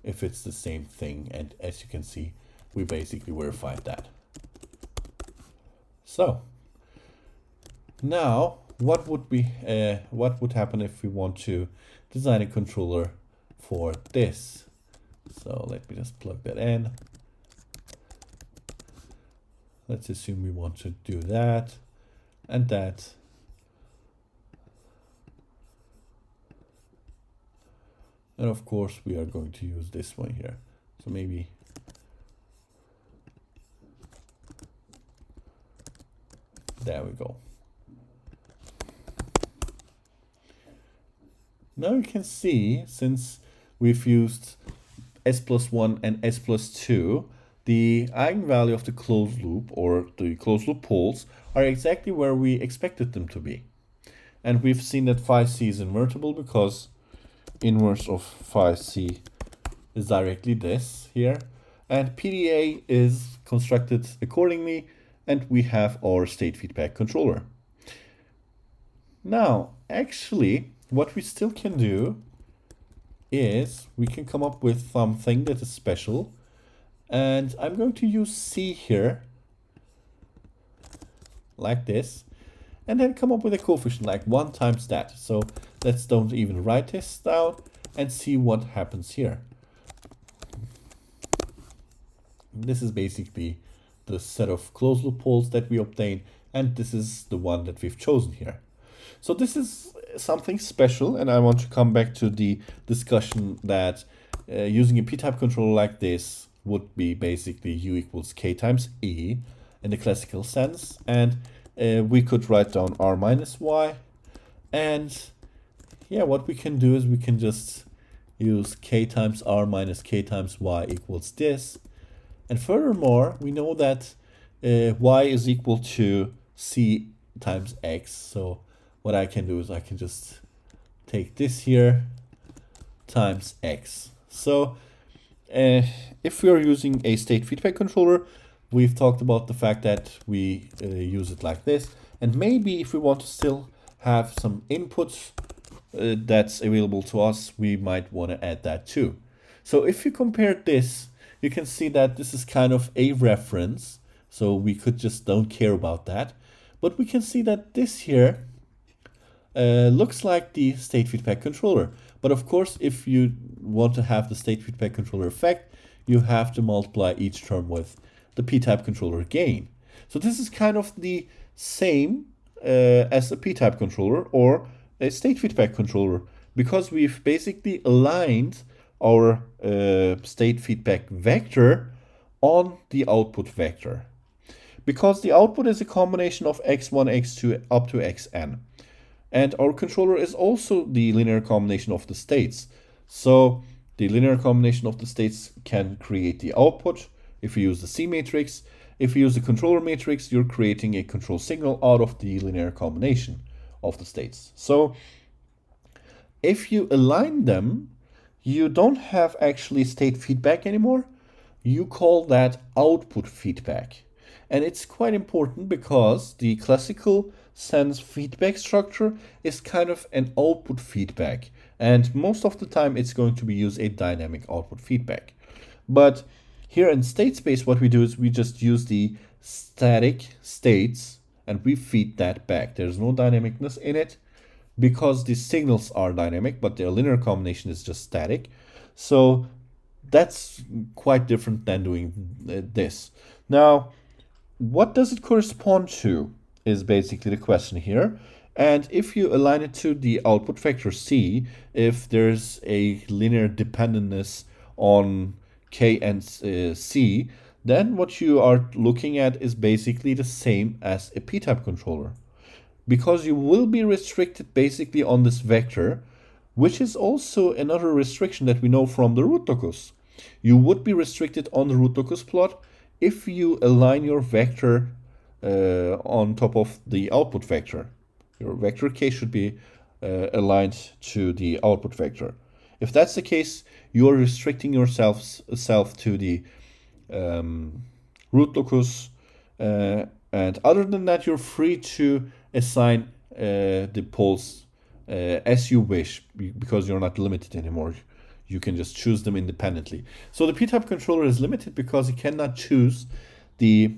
A: if it's the same thing. And as you can see, we basically verified that. So now what would happen if we want to design a controller for this? So let me just plug that in. Let's assume we want to do that and that. And of course, we are going to use this one here. So maybe there we go. Now you can see, since we've used s plus 1 and s plus 2, the eigenvalue of the closed loop, or the closed loop poles, are exactly where we expected them to be. And we've seen that phi c is invertible because inverse of phi c is directly this here. And PDA is constructed accordingly, and we have our state feedback controller. Now, actually, what we still can do is we can come up with something that is special, And I'm going to use C here, like this, and then come up with a coefficient like 1 times that. So let's don't even write this down and see what happens here. This is basically the set of closed loop poles that we obtain, and this is the one that we've chosen here. So this is something special, and I want to come back to the discussion that using a p-type controller like this would be basically u equals k times e in the classical sense, and we could write down r minus y, and yeah, what we can do is we can just use k times r minus k times y equals this. And furthermore, we know that y is equal to c times x. So what I can do is I can just take this here times x. So if we are using a state feedback controller, we've talked about the fact that we use it like this. And maybe if we want to still have some inputs that's available to us, we might want to add that too. So if you compare this, you can see that this is kind of a reference, so we could just don't care about that. But we can see that this here looks like the state feedback controller. But of course, if you want to have the state feedback controller effect, you have to multiply each term with the p-type controller gain. So this is kind of the same as a p-type controller or a state feedback controller, because we've basically aligned our state feedback vector on the output vector, because the output is a combination of x1, x2 up to xn, and our controller is also the linear combination of the states. So the linear combination of the states can create the output. If you use the C matrix, if you use the controller matrix, you're creating a control signal out of the linear combination of the states. So if you align them, you don't have actually state feedback anymore. You call that output feedback. And it's quite important because the classical sense feedback structure is kind of an output feedback. And most of the time it's going to be use a dynamic output feedback. But here in state space, what we do is we just use the static states and we feed that back. There's no dynamicness in it, because the signals are dynamic, but their linear combination is just static. So that's quite different than doing this. Now, what does it correspond to is basically the question here. And if you align it to the output vector C, if there's a linear dependentness on K and C, then what you are looking at is basically the same as a p-type controller, because you will be restricted basically on this vector, which is also another restriction that we know from the root locus. You would be restricted on the root locus plot if you align your vector on top of the output vector. Your vector k should be aligned to the output vector. If that's the case, you are restricting yourself to the root locus, and other than that, you're free to assign the poles as you wish, because you're not limited anymore. You can just choose them independently. So the p-type controller is limited because it cannot choose the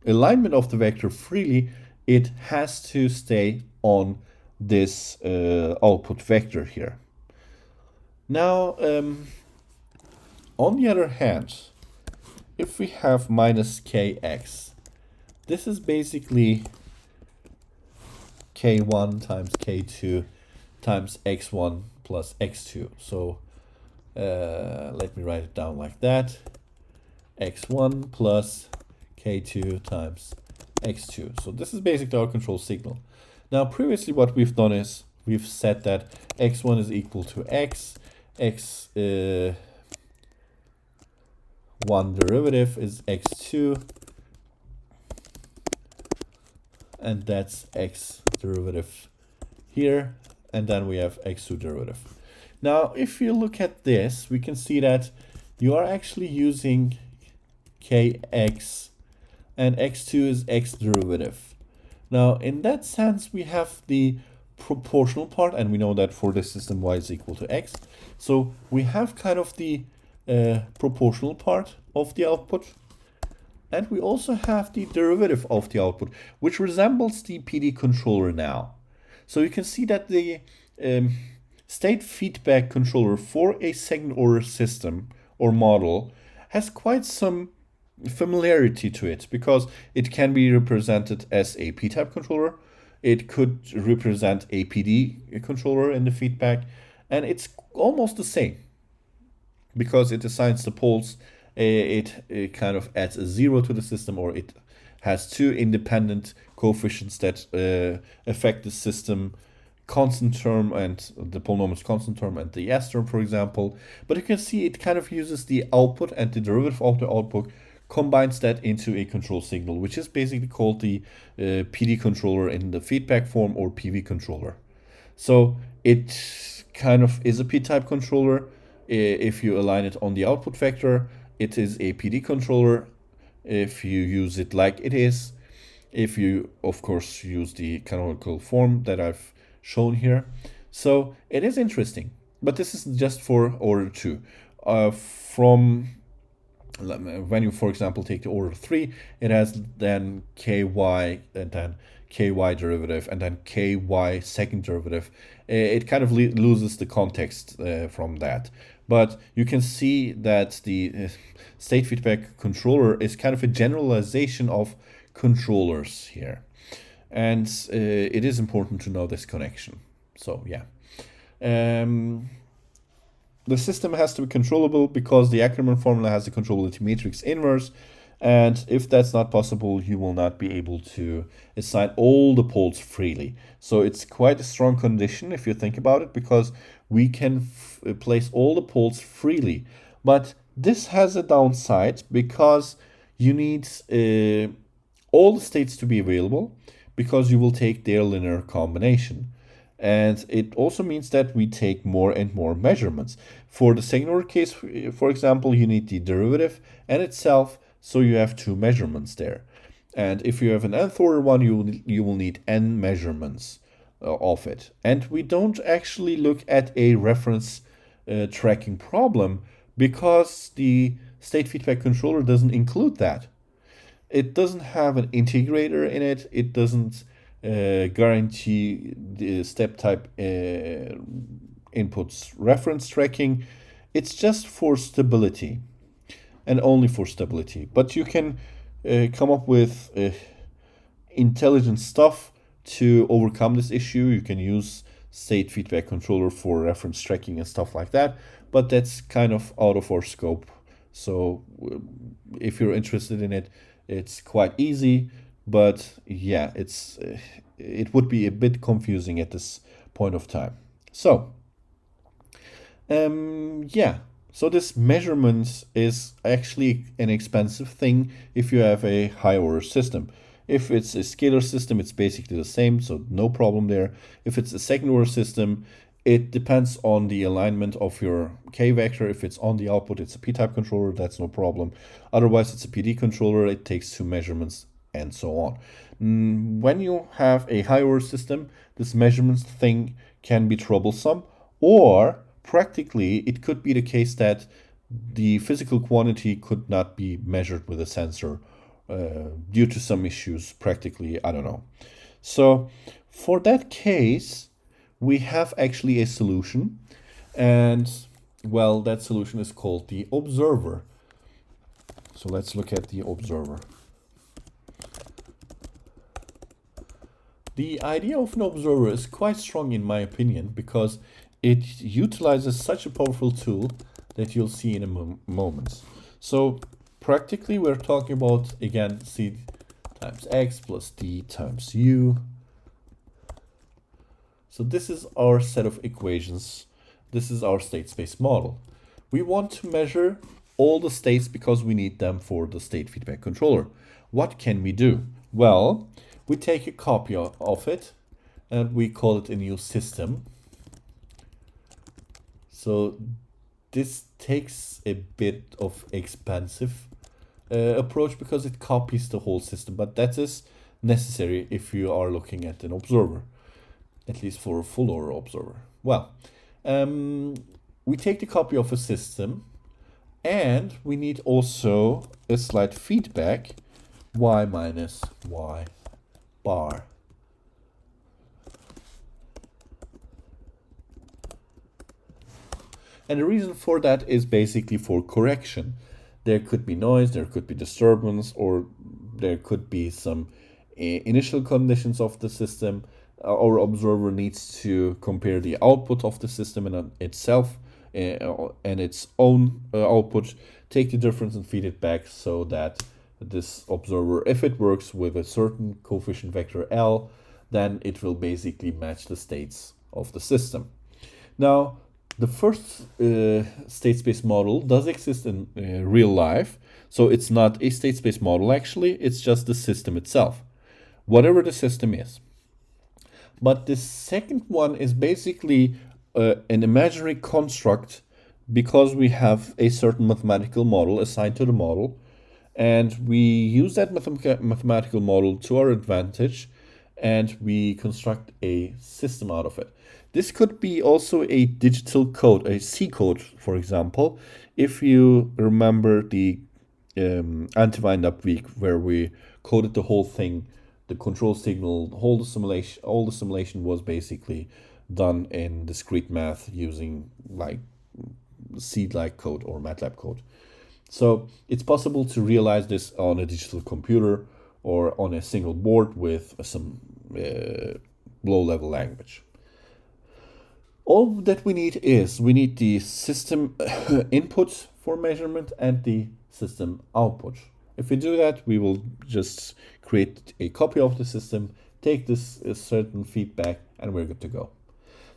A: alignment of the vector freely. It has to stay on this output vector here. Now, on the other hand, if we have minus kx, this is basically k1 times k2 times x1 plus x2. So let me write it down like that. x1 plus k2 times x2. So this is basically our control signal. Now previously what we've done is we've said that x1 is equal to x, x1 derivative is x2, and that's x derivative here, and then we have x2 derivative. Now if you look at this, we can see that you are actually using kx, and x2 is x derivative. Now in that sense we have the proportional part, and we know that for this system y is equal to x. So we have kind of the proportional part of the output. And we also have the derivative of the output, which resembles the PD controller now. So you can see that the state feedback controller for a second order system or model has quite some familiarity to it, because it can be represented as a p-type controller. It could represent a PD controller in the feedback, and it's almost the same because it assigns the poles. It kind of adds a 0 to the system, or it has two independent coefficients that affect the system constant term and the polynomial's constant term and the S term, for example. But you can see it kind of uses the output and the derivative of the output, combines that into a control signal, which is basically called the PD controller in the feedback form, or PV controller. So it kind of is a p-type controller. If you align it on the output vector, it is a PD controller. If you use it like it is, if you of course use the canonical form that I've shown here. So it is interesting, but this is just for order 2. From when you, for example, take the order 3, it has then ky and then ky derivative and then ky second derivative. It kind of loses the context from that. But you can see that the state feedback controller is kind of a generalization of controllers here. And it is important to know this connection. So yeah. The system has to be controllable because the Ackermann formula has the controllability matrix inverse. And if that's not possible, you will not be able to assign all the poles freely. So it's quite a strong condition if you think about it, because we can place all the poles freely. But this has a downside, because you need all the states to be available, because you will take their linear combination. And it also means that we take more and more measurements. For the second order case, for example, you need the derivative and itself, so you have 2 measurements there. And if you have an nth order one, you will need n measurements of it. And we don't actually look at a reference tracking problem, because the state feedback controller doesn't include that. It doesn't have an integrator in it. It doesn't guarantee the step type inputs reference tracking. It's just for stability, and only for stability. But you can come up with intelligent stuff to overcome this issue. You can use state feedback controller for reference tracking and stuff like that, but that's kind of out of our scope. So if you're interested in it, it's quite easy. But yeah, it would be a bit confusing at this point of time. So yeah, so this measurement is actually an expensive thing if you have a high order system. If it's a scalar system, it's basically the same, so no problem there. If it's a second order system, it depends on the alignment of your k vector. If it's on the output, it's a p-type controller, that's no problem. Otherwise, it's a PD controller, it takes 2 measurements, and so on. When you have a high order system, this measurements thing can be troublesome, or practically it could be the case that the physical quantity could not be measured with a sensor due to some issues, practically, I don't know. So for that case, we have actually a solution, and well, that solution is called the observer. So let's look at the observer. The idea of an observer is quite strong in my opinion, because it utilizes such a powerful tool that you'll see in a moment. So practically we're talking about, again, c times x plus d times u. So this is our set of equations. This is our state space model. We want to measure all the states because we need them for the state feedback controller. What can we do? Well, we take a copy of it and we call it a new system. So this takes a bit of expensive approach because it copies the whole system, but that is necessary if you are looking at an observer, at least for a full order observer. Well, we take the copy of a system And we need also a slight feedback, y minus y bar. And the reason for that is basically for correction. There could be noise, there could be disturbance, or there could be some initial conditions of the system. Our observer needs to compare the output of the system in itself and its own output, take the difference and feed it back so that this observer, if it works with a certain coefficient vector L, then it will basically match the states of the system. Now, the first state space model does exist in real life, so it's not a state space model actually, it's just the system itself, whatever the system is. But the second one is basically an imaginary construct because we have a certain mathematical model assigned to the model, and we use that mathematical model to our advantage, and we construct a system out of it. This could be also a digital code, a C code, for example. If you remember the anti-wind up week where we coded the whole thing, the control signal, all the simulation was basically done in discrete math using like C-like code or MATLAB code. So it's possible to realize this on a digital computer or on a single board with some low-level language. All that we need is the system input for measurement and the system output. If we do that, we will just create a copy of the system, take this certain feedback, and we're good to go.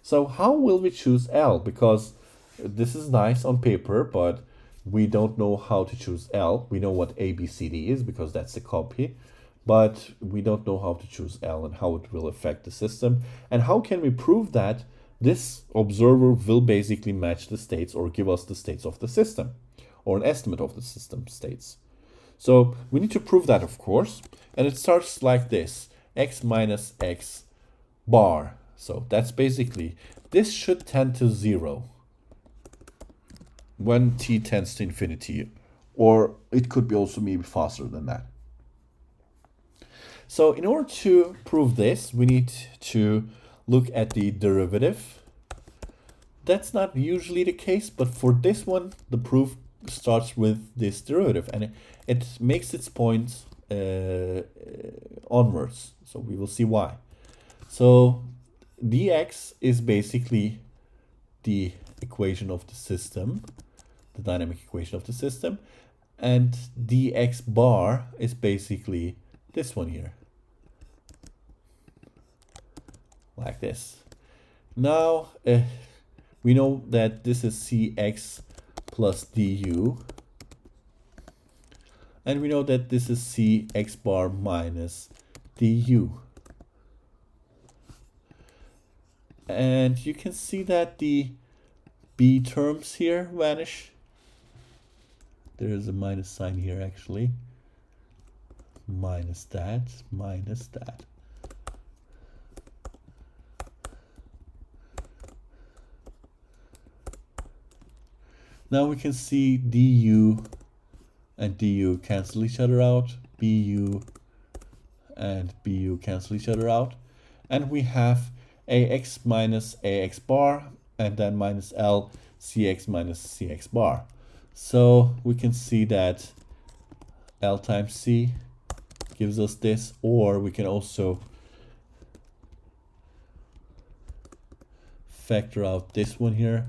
A: So how will we choose L? Because this is nice on paper, but we don't know how to choose L. We know what A, B, C, D is because that's the copy, but we don't know how to choose L and how it will affect the system. And how can we prove that this observer will basically match the states or give us the states of the system or an estimate of the system states? So we need to prove that, of course, and it starts like this, x minus x bar. So that's basically, this should tend to 0 when t tends to infinity, or it could be also maybe faster than that. So in order to prove this, we need to look at the derivative. That's not usually the case, but for this one, the proof starts with this derivative, and it makes its point onwards. So we will see why. So dx is basically the equation of the system, the dynamic equation of the system, and dx bar is basically this one here, like this. Now we know that this is cx plus du, and we know that this is cx bar minus du. And you can see that the b terms here vanish. There is a minus sign here actually. Minus that, minus that. Now we can see du and du cancel each other out, bu and bu cancel each other out, and we have ax minus ax bar and then minus L cx minus cx bar. So we can see that L times c gives us this, or we can also factor out this one here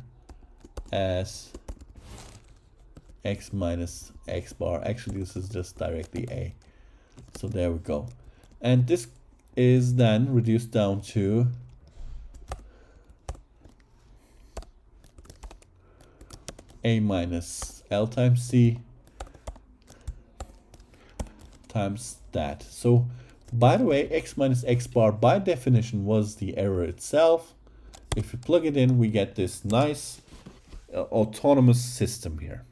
A: as x minus x bar. Actually, this is just directly a. So there we go. And this is then reduced down to a minus L times c times that. So by the way, x minus x bar by definition was the error itself. If you plug it in, we get this nice autonomous system here.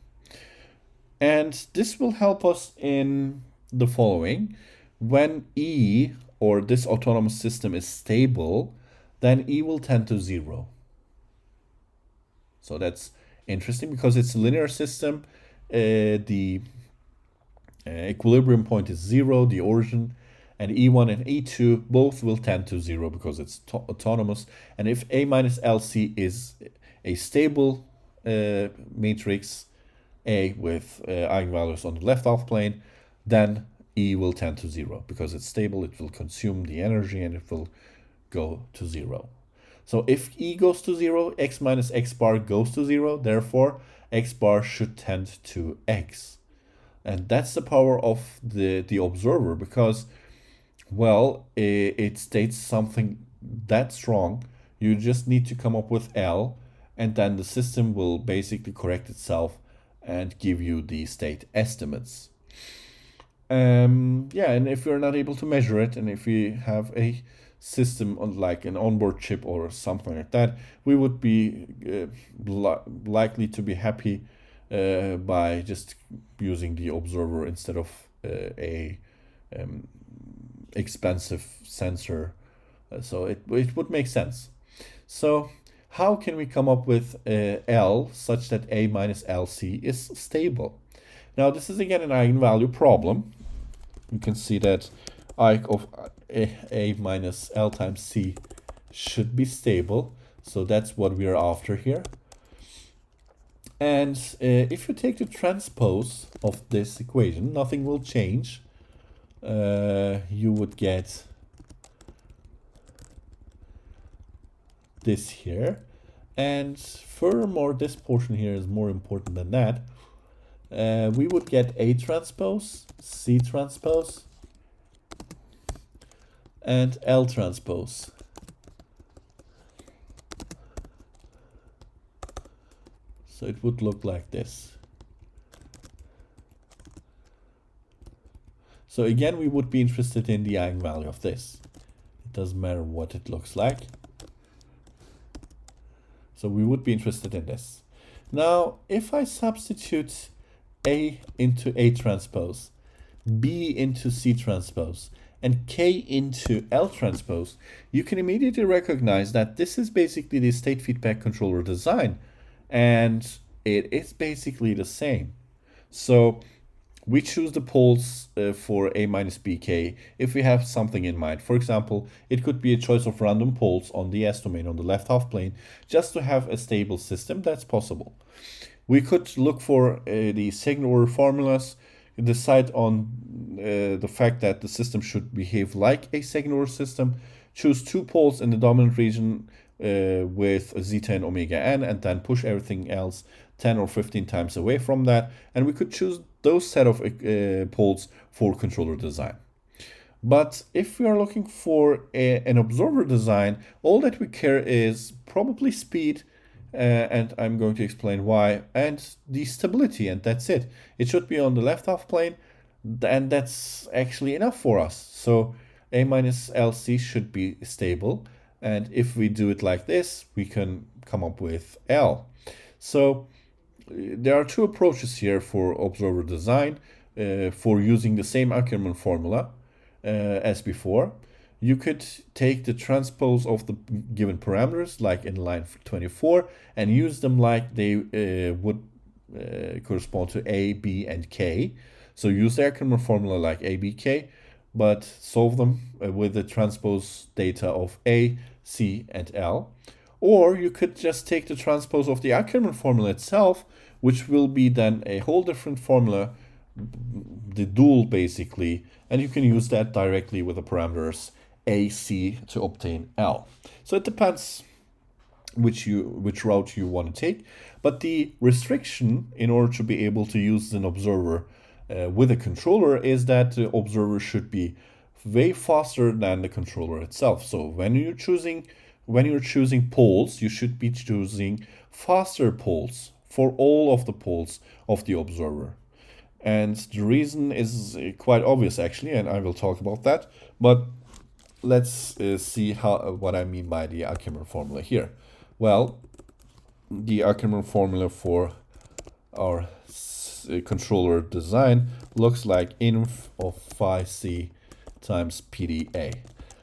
A: And this will help us in the following. When E, or this autonomous system, is stable, then E will tend to 0. So that's interesting because it's a linear system the equilibrium point is 0, the origin, and E1 and E2 both will tend to 0 because it's autonomous. And if A minus LC is a stable matrix A with eigenvalues on the left half plane, then E will tend to 0 because it's stable, it will consume the energy and it will go to 0. So if E goes to 0, X minus X bar goes to 0, therefore X bar should tend to X. And that's the power of the observer because, well, it states something that strong. You just need to come up with L, and then the system will basically correct itself and give you the state estimates. Yeah, and if you're not able to measure it, and if we have a system on like an onboard chip or something like that, we would be likely to be happy by just using the observer instead of a expensive sensor. So it would make sense. So how can we come up with L such that A minus LC is stable? Now this is again an eigenvalue problem. You can see that I of A minus L times C should be stable. So that's what we are after here. And if you take the transpose of this equation, nothing will change. You would get this here. And furthermore, this portion here is more important than that. We would get A transpose, C transpose, and L transpose. So it would look like this. So again, we would be interested in the eigenvalue of this. It doesn't matter what it looks like. So we would be interested in this. Now, if I substitute A into A transpose, B into C transpose, and K into L transpose, you can immediately recognize that this is basically the state feedback controller design, and it is basically the same. So we choose the poles for A minus BK if we have something in mind. For example, it could be a choice of random poles on the S domain on the left half plane just to have a stable system. That's possible. We could look for the second order formulas, decide on the fact that the system should behave like a second order system, choose two poles in the dominant region with zeta and omega n, and then push everything else 10 or 15 times away from that, and we could choose those set of poles for controller design. But if we are looking for an observer design, all that we care is probably speed, and I'm going to explain why, and the stability, and that's it. It should be on the left half plane, and that's actually enough for us. So A minus LC should be stable, and if we do it like this, we can come up with L. So there are two approaches here for observer design for using the same Ackermann formula as before. You could take the transpose of the given parameters, like in line 24, and use them like they would correspond to A, B, and K. So use the Ackermann formula like A, B, K, but solve them with the transpose data of A, C, and L. Or you could just take the transpose of the Ackermann formula itself, which will be then a whole different formula, the dual basically, and you can use that directly with the parameters A, C to obtain L. So it depends which route you want to take, but the restriction in order to be able to use an observer with a controller is that the observer should be way faster than the controller itself. So when you're choosing poles, you should be choosing faster poles for all of the poles of the observer. And the reason is quite obvious actually, and I will talk about that. But let's see what I mean by the Ackermann formula here. Well, the Ackermann formula for our controller design looks like inf of phi c times PDA.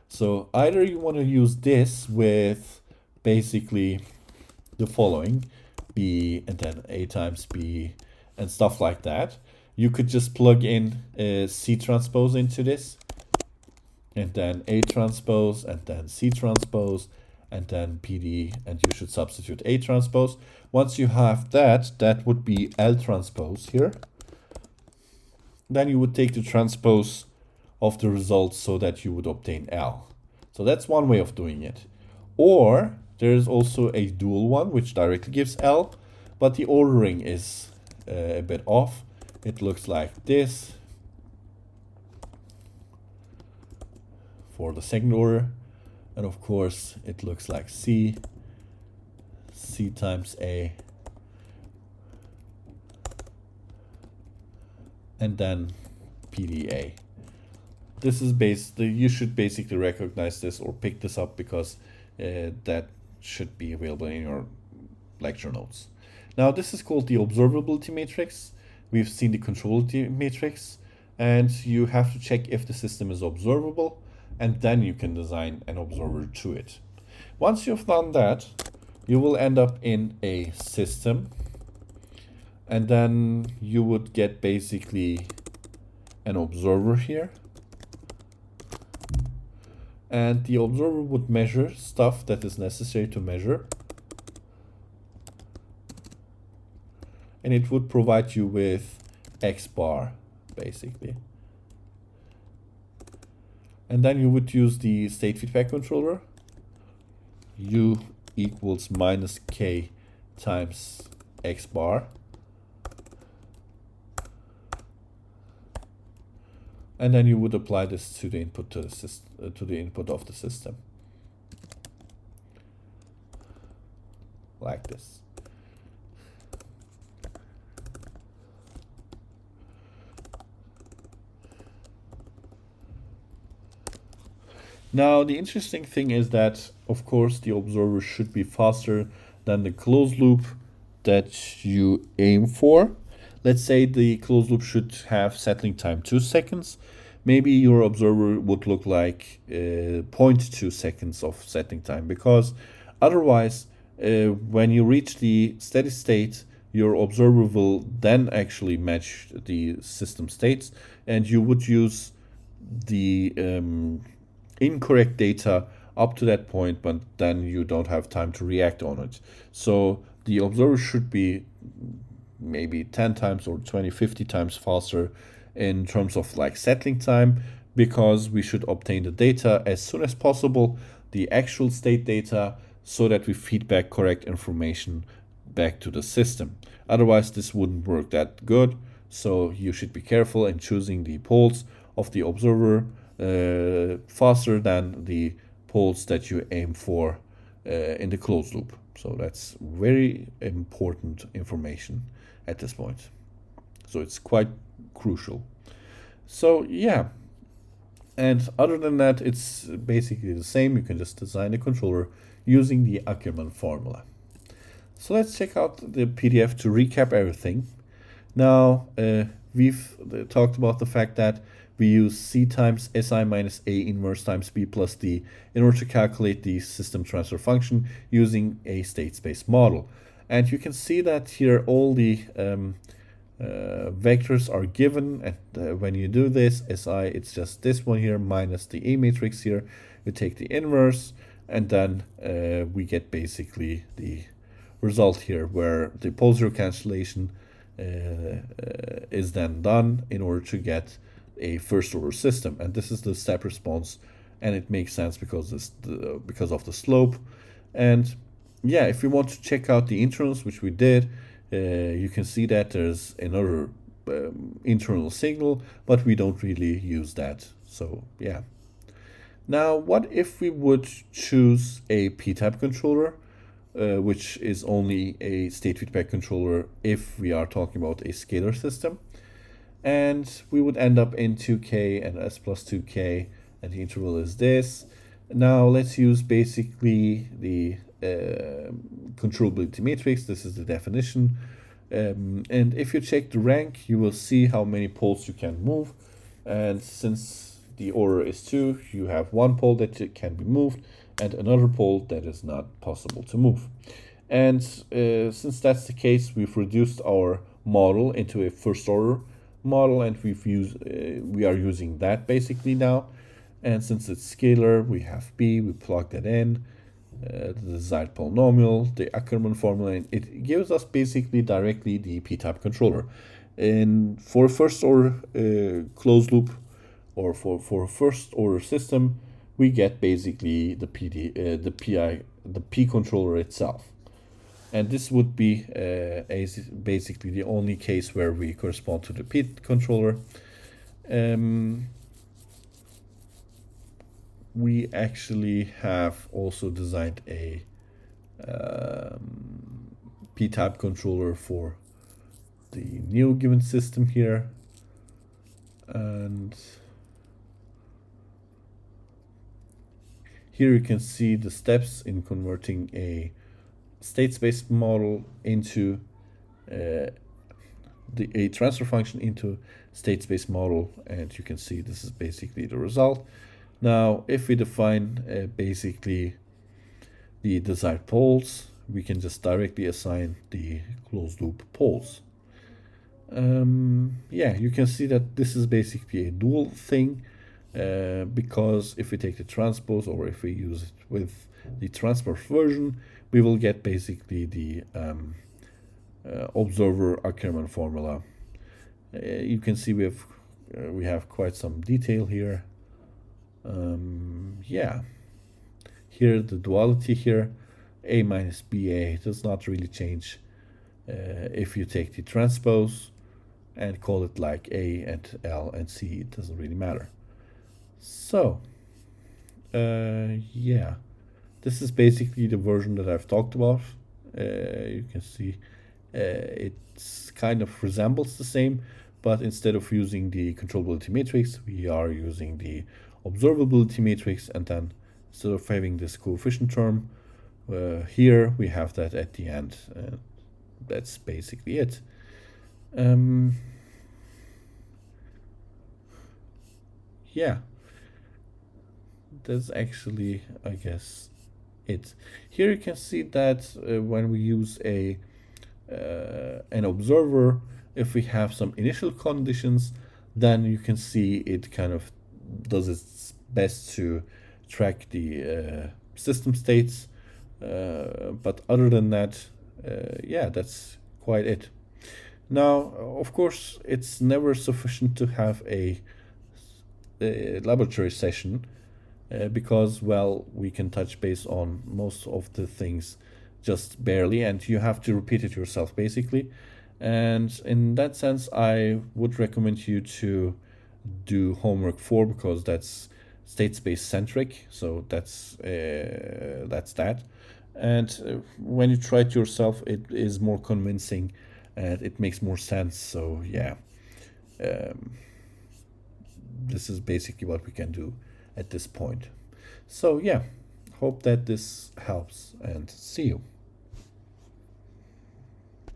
A: So either you want to use this with basically the following, B and then A times B and stuff like that. You could just plug in C transpose into this, and then A transpose, and then C transpose, and then PD, and you should substitute A transpose. Once you have that, that would be L transpose here. Then you would take the transpose of the results so that you would obtain L. So that's one way of doing it. Or there's also a dual one, which directly gives L, but the ordering is a bit off. It looks like this for the second order. And of course, it looks like C times A, and then PDA. This is you should basically recognize this or pick this up because that should be available in your lecture notes. Now this is called the observability matrix. We've seen the controllability matrix, and you have to check if the system is observable, and then you can design an observer to it. Once you've done that, you will end up in a system, and then you would get basically an observer here. And the observer would measure stuff that is necessary to measure. And it would provide you with X bar, basically. And then you would use the state feedback controller. U equals minus K times X bar. And then you would apply this to the input to the input of the system, like this. Now the interesting thing is that, of course, the observer should be faster than the closed loop that you aim for. Let's say the closed loop should have settling time 2 seconds. Maybe your observer would look like 0.2 seconds of settling time, because otherwise, when you reach the steady state, your observer will then actually match the system states, and you would use the incorrect data up to that point, but then you don't have time to react on it. So the observer should be maybe 10 times or 20, 50 times faster in terms of like settling time, because we should obtain the data as soon as possible, the actual state data, so that we feed back correct information back to the system. Otherwise, this wouldn't work that good. So you should be careful in choosing the poles of the observer faster than the poles that you aim for in the closed loop. So that's very important information at this point. So it's quite crucial. So yeah, and other than that, it's basically the same. You can just design a controller using the Ackermann formula. So let's check out the PDF to recap everything. Now, we've talked about the fact that we use C times Si minus A inverse times B plus D in order to calculate the system transfer function using a state space model. And you can see that here all the vectors are given, and when you do this, Si, it's just this one here minus the A matrix here. You take the inverse, and then we get basically the result here, where the pole zero cancellation is then done in order to get a first order system. And this is the step response, and it makes sense because of the slope. And yeah, if we want to check out the internals, which we did, you can see that there's another internal signal, but we don't really use that. So yeah. Now, what if we would choose a p-type controller, which is only a state feedback controller if we are talking about a scalar system? And we would end up in 2k and s plus 2k, and the interval is this. Now let's use basically the controllability matrix. This is the definition. And if you check the rank, you will see how many poles you can move. And since the order is 2, you have one pole that can be moved and another pole that is not possible to move. And since that's the case, we've reduced our model into a first order model, and we are using that basically now. And since it's scalar, we have p, we plug that in, the desired polynomial, the Ackermann formula, and it gives us basically directly the p-type controller. And for a first order closed loop, or for a first order system, we get basically the p controller itself. And this would be basically the only case where we correspond to the p controller. We actually have also designed a p-type controller for the new given system here, and here you can see the steps in converting a state space model into a transfer function into state space model, and you can see this is basically the result. Now, if we define basically the desired poles, we can just directly assign the closed loop poles. Yeah, you can see that this is basically a dual thing, because if we take the transpose, or if we use it with the transpose version, we will get basically the observer Ackermann formula. You can see we have quite some detail here. Yeah, here the duality here, a minus ba, does not really change if you take the transpose and call it like a and l and c, it doesn't really matter. So yeah, this is basically the version that I've talked about. You can see it's kind of resembles the same, but instead of using the controllability matrix, we are using the observability matrix, and then instead of having this coefficient term here, we have that at the end. That's basically it. Yeah, that's actually, I guess, it. Here you can see that when we use an observer, if we have some initial conditions, then you can see it kind of does its best to track the system states. But other than that, yeah, that's quite it. Now, of course, it's never sufficient to have a laboratory session because, well, we can touch base on most of the things just barely, and you have to repeat it yourself basically. And in that sense, I would recommend you to do homework 4, because that's state space centric. So that's that. And when you try it yourself, it is more convincing and it makes more sense. So yeah, this is basically what we can do at this point. So yeah, hope that this helps, and see you.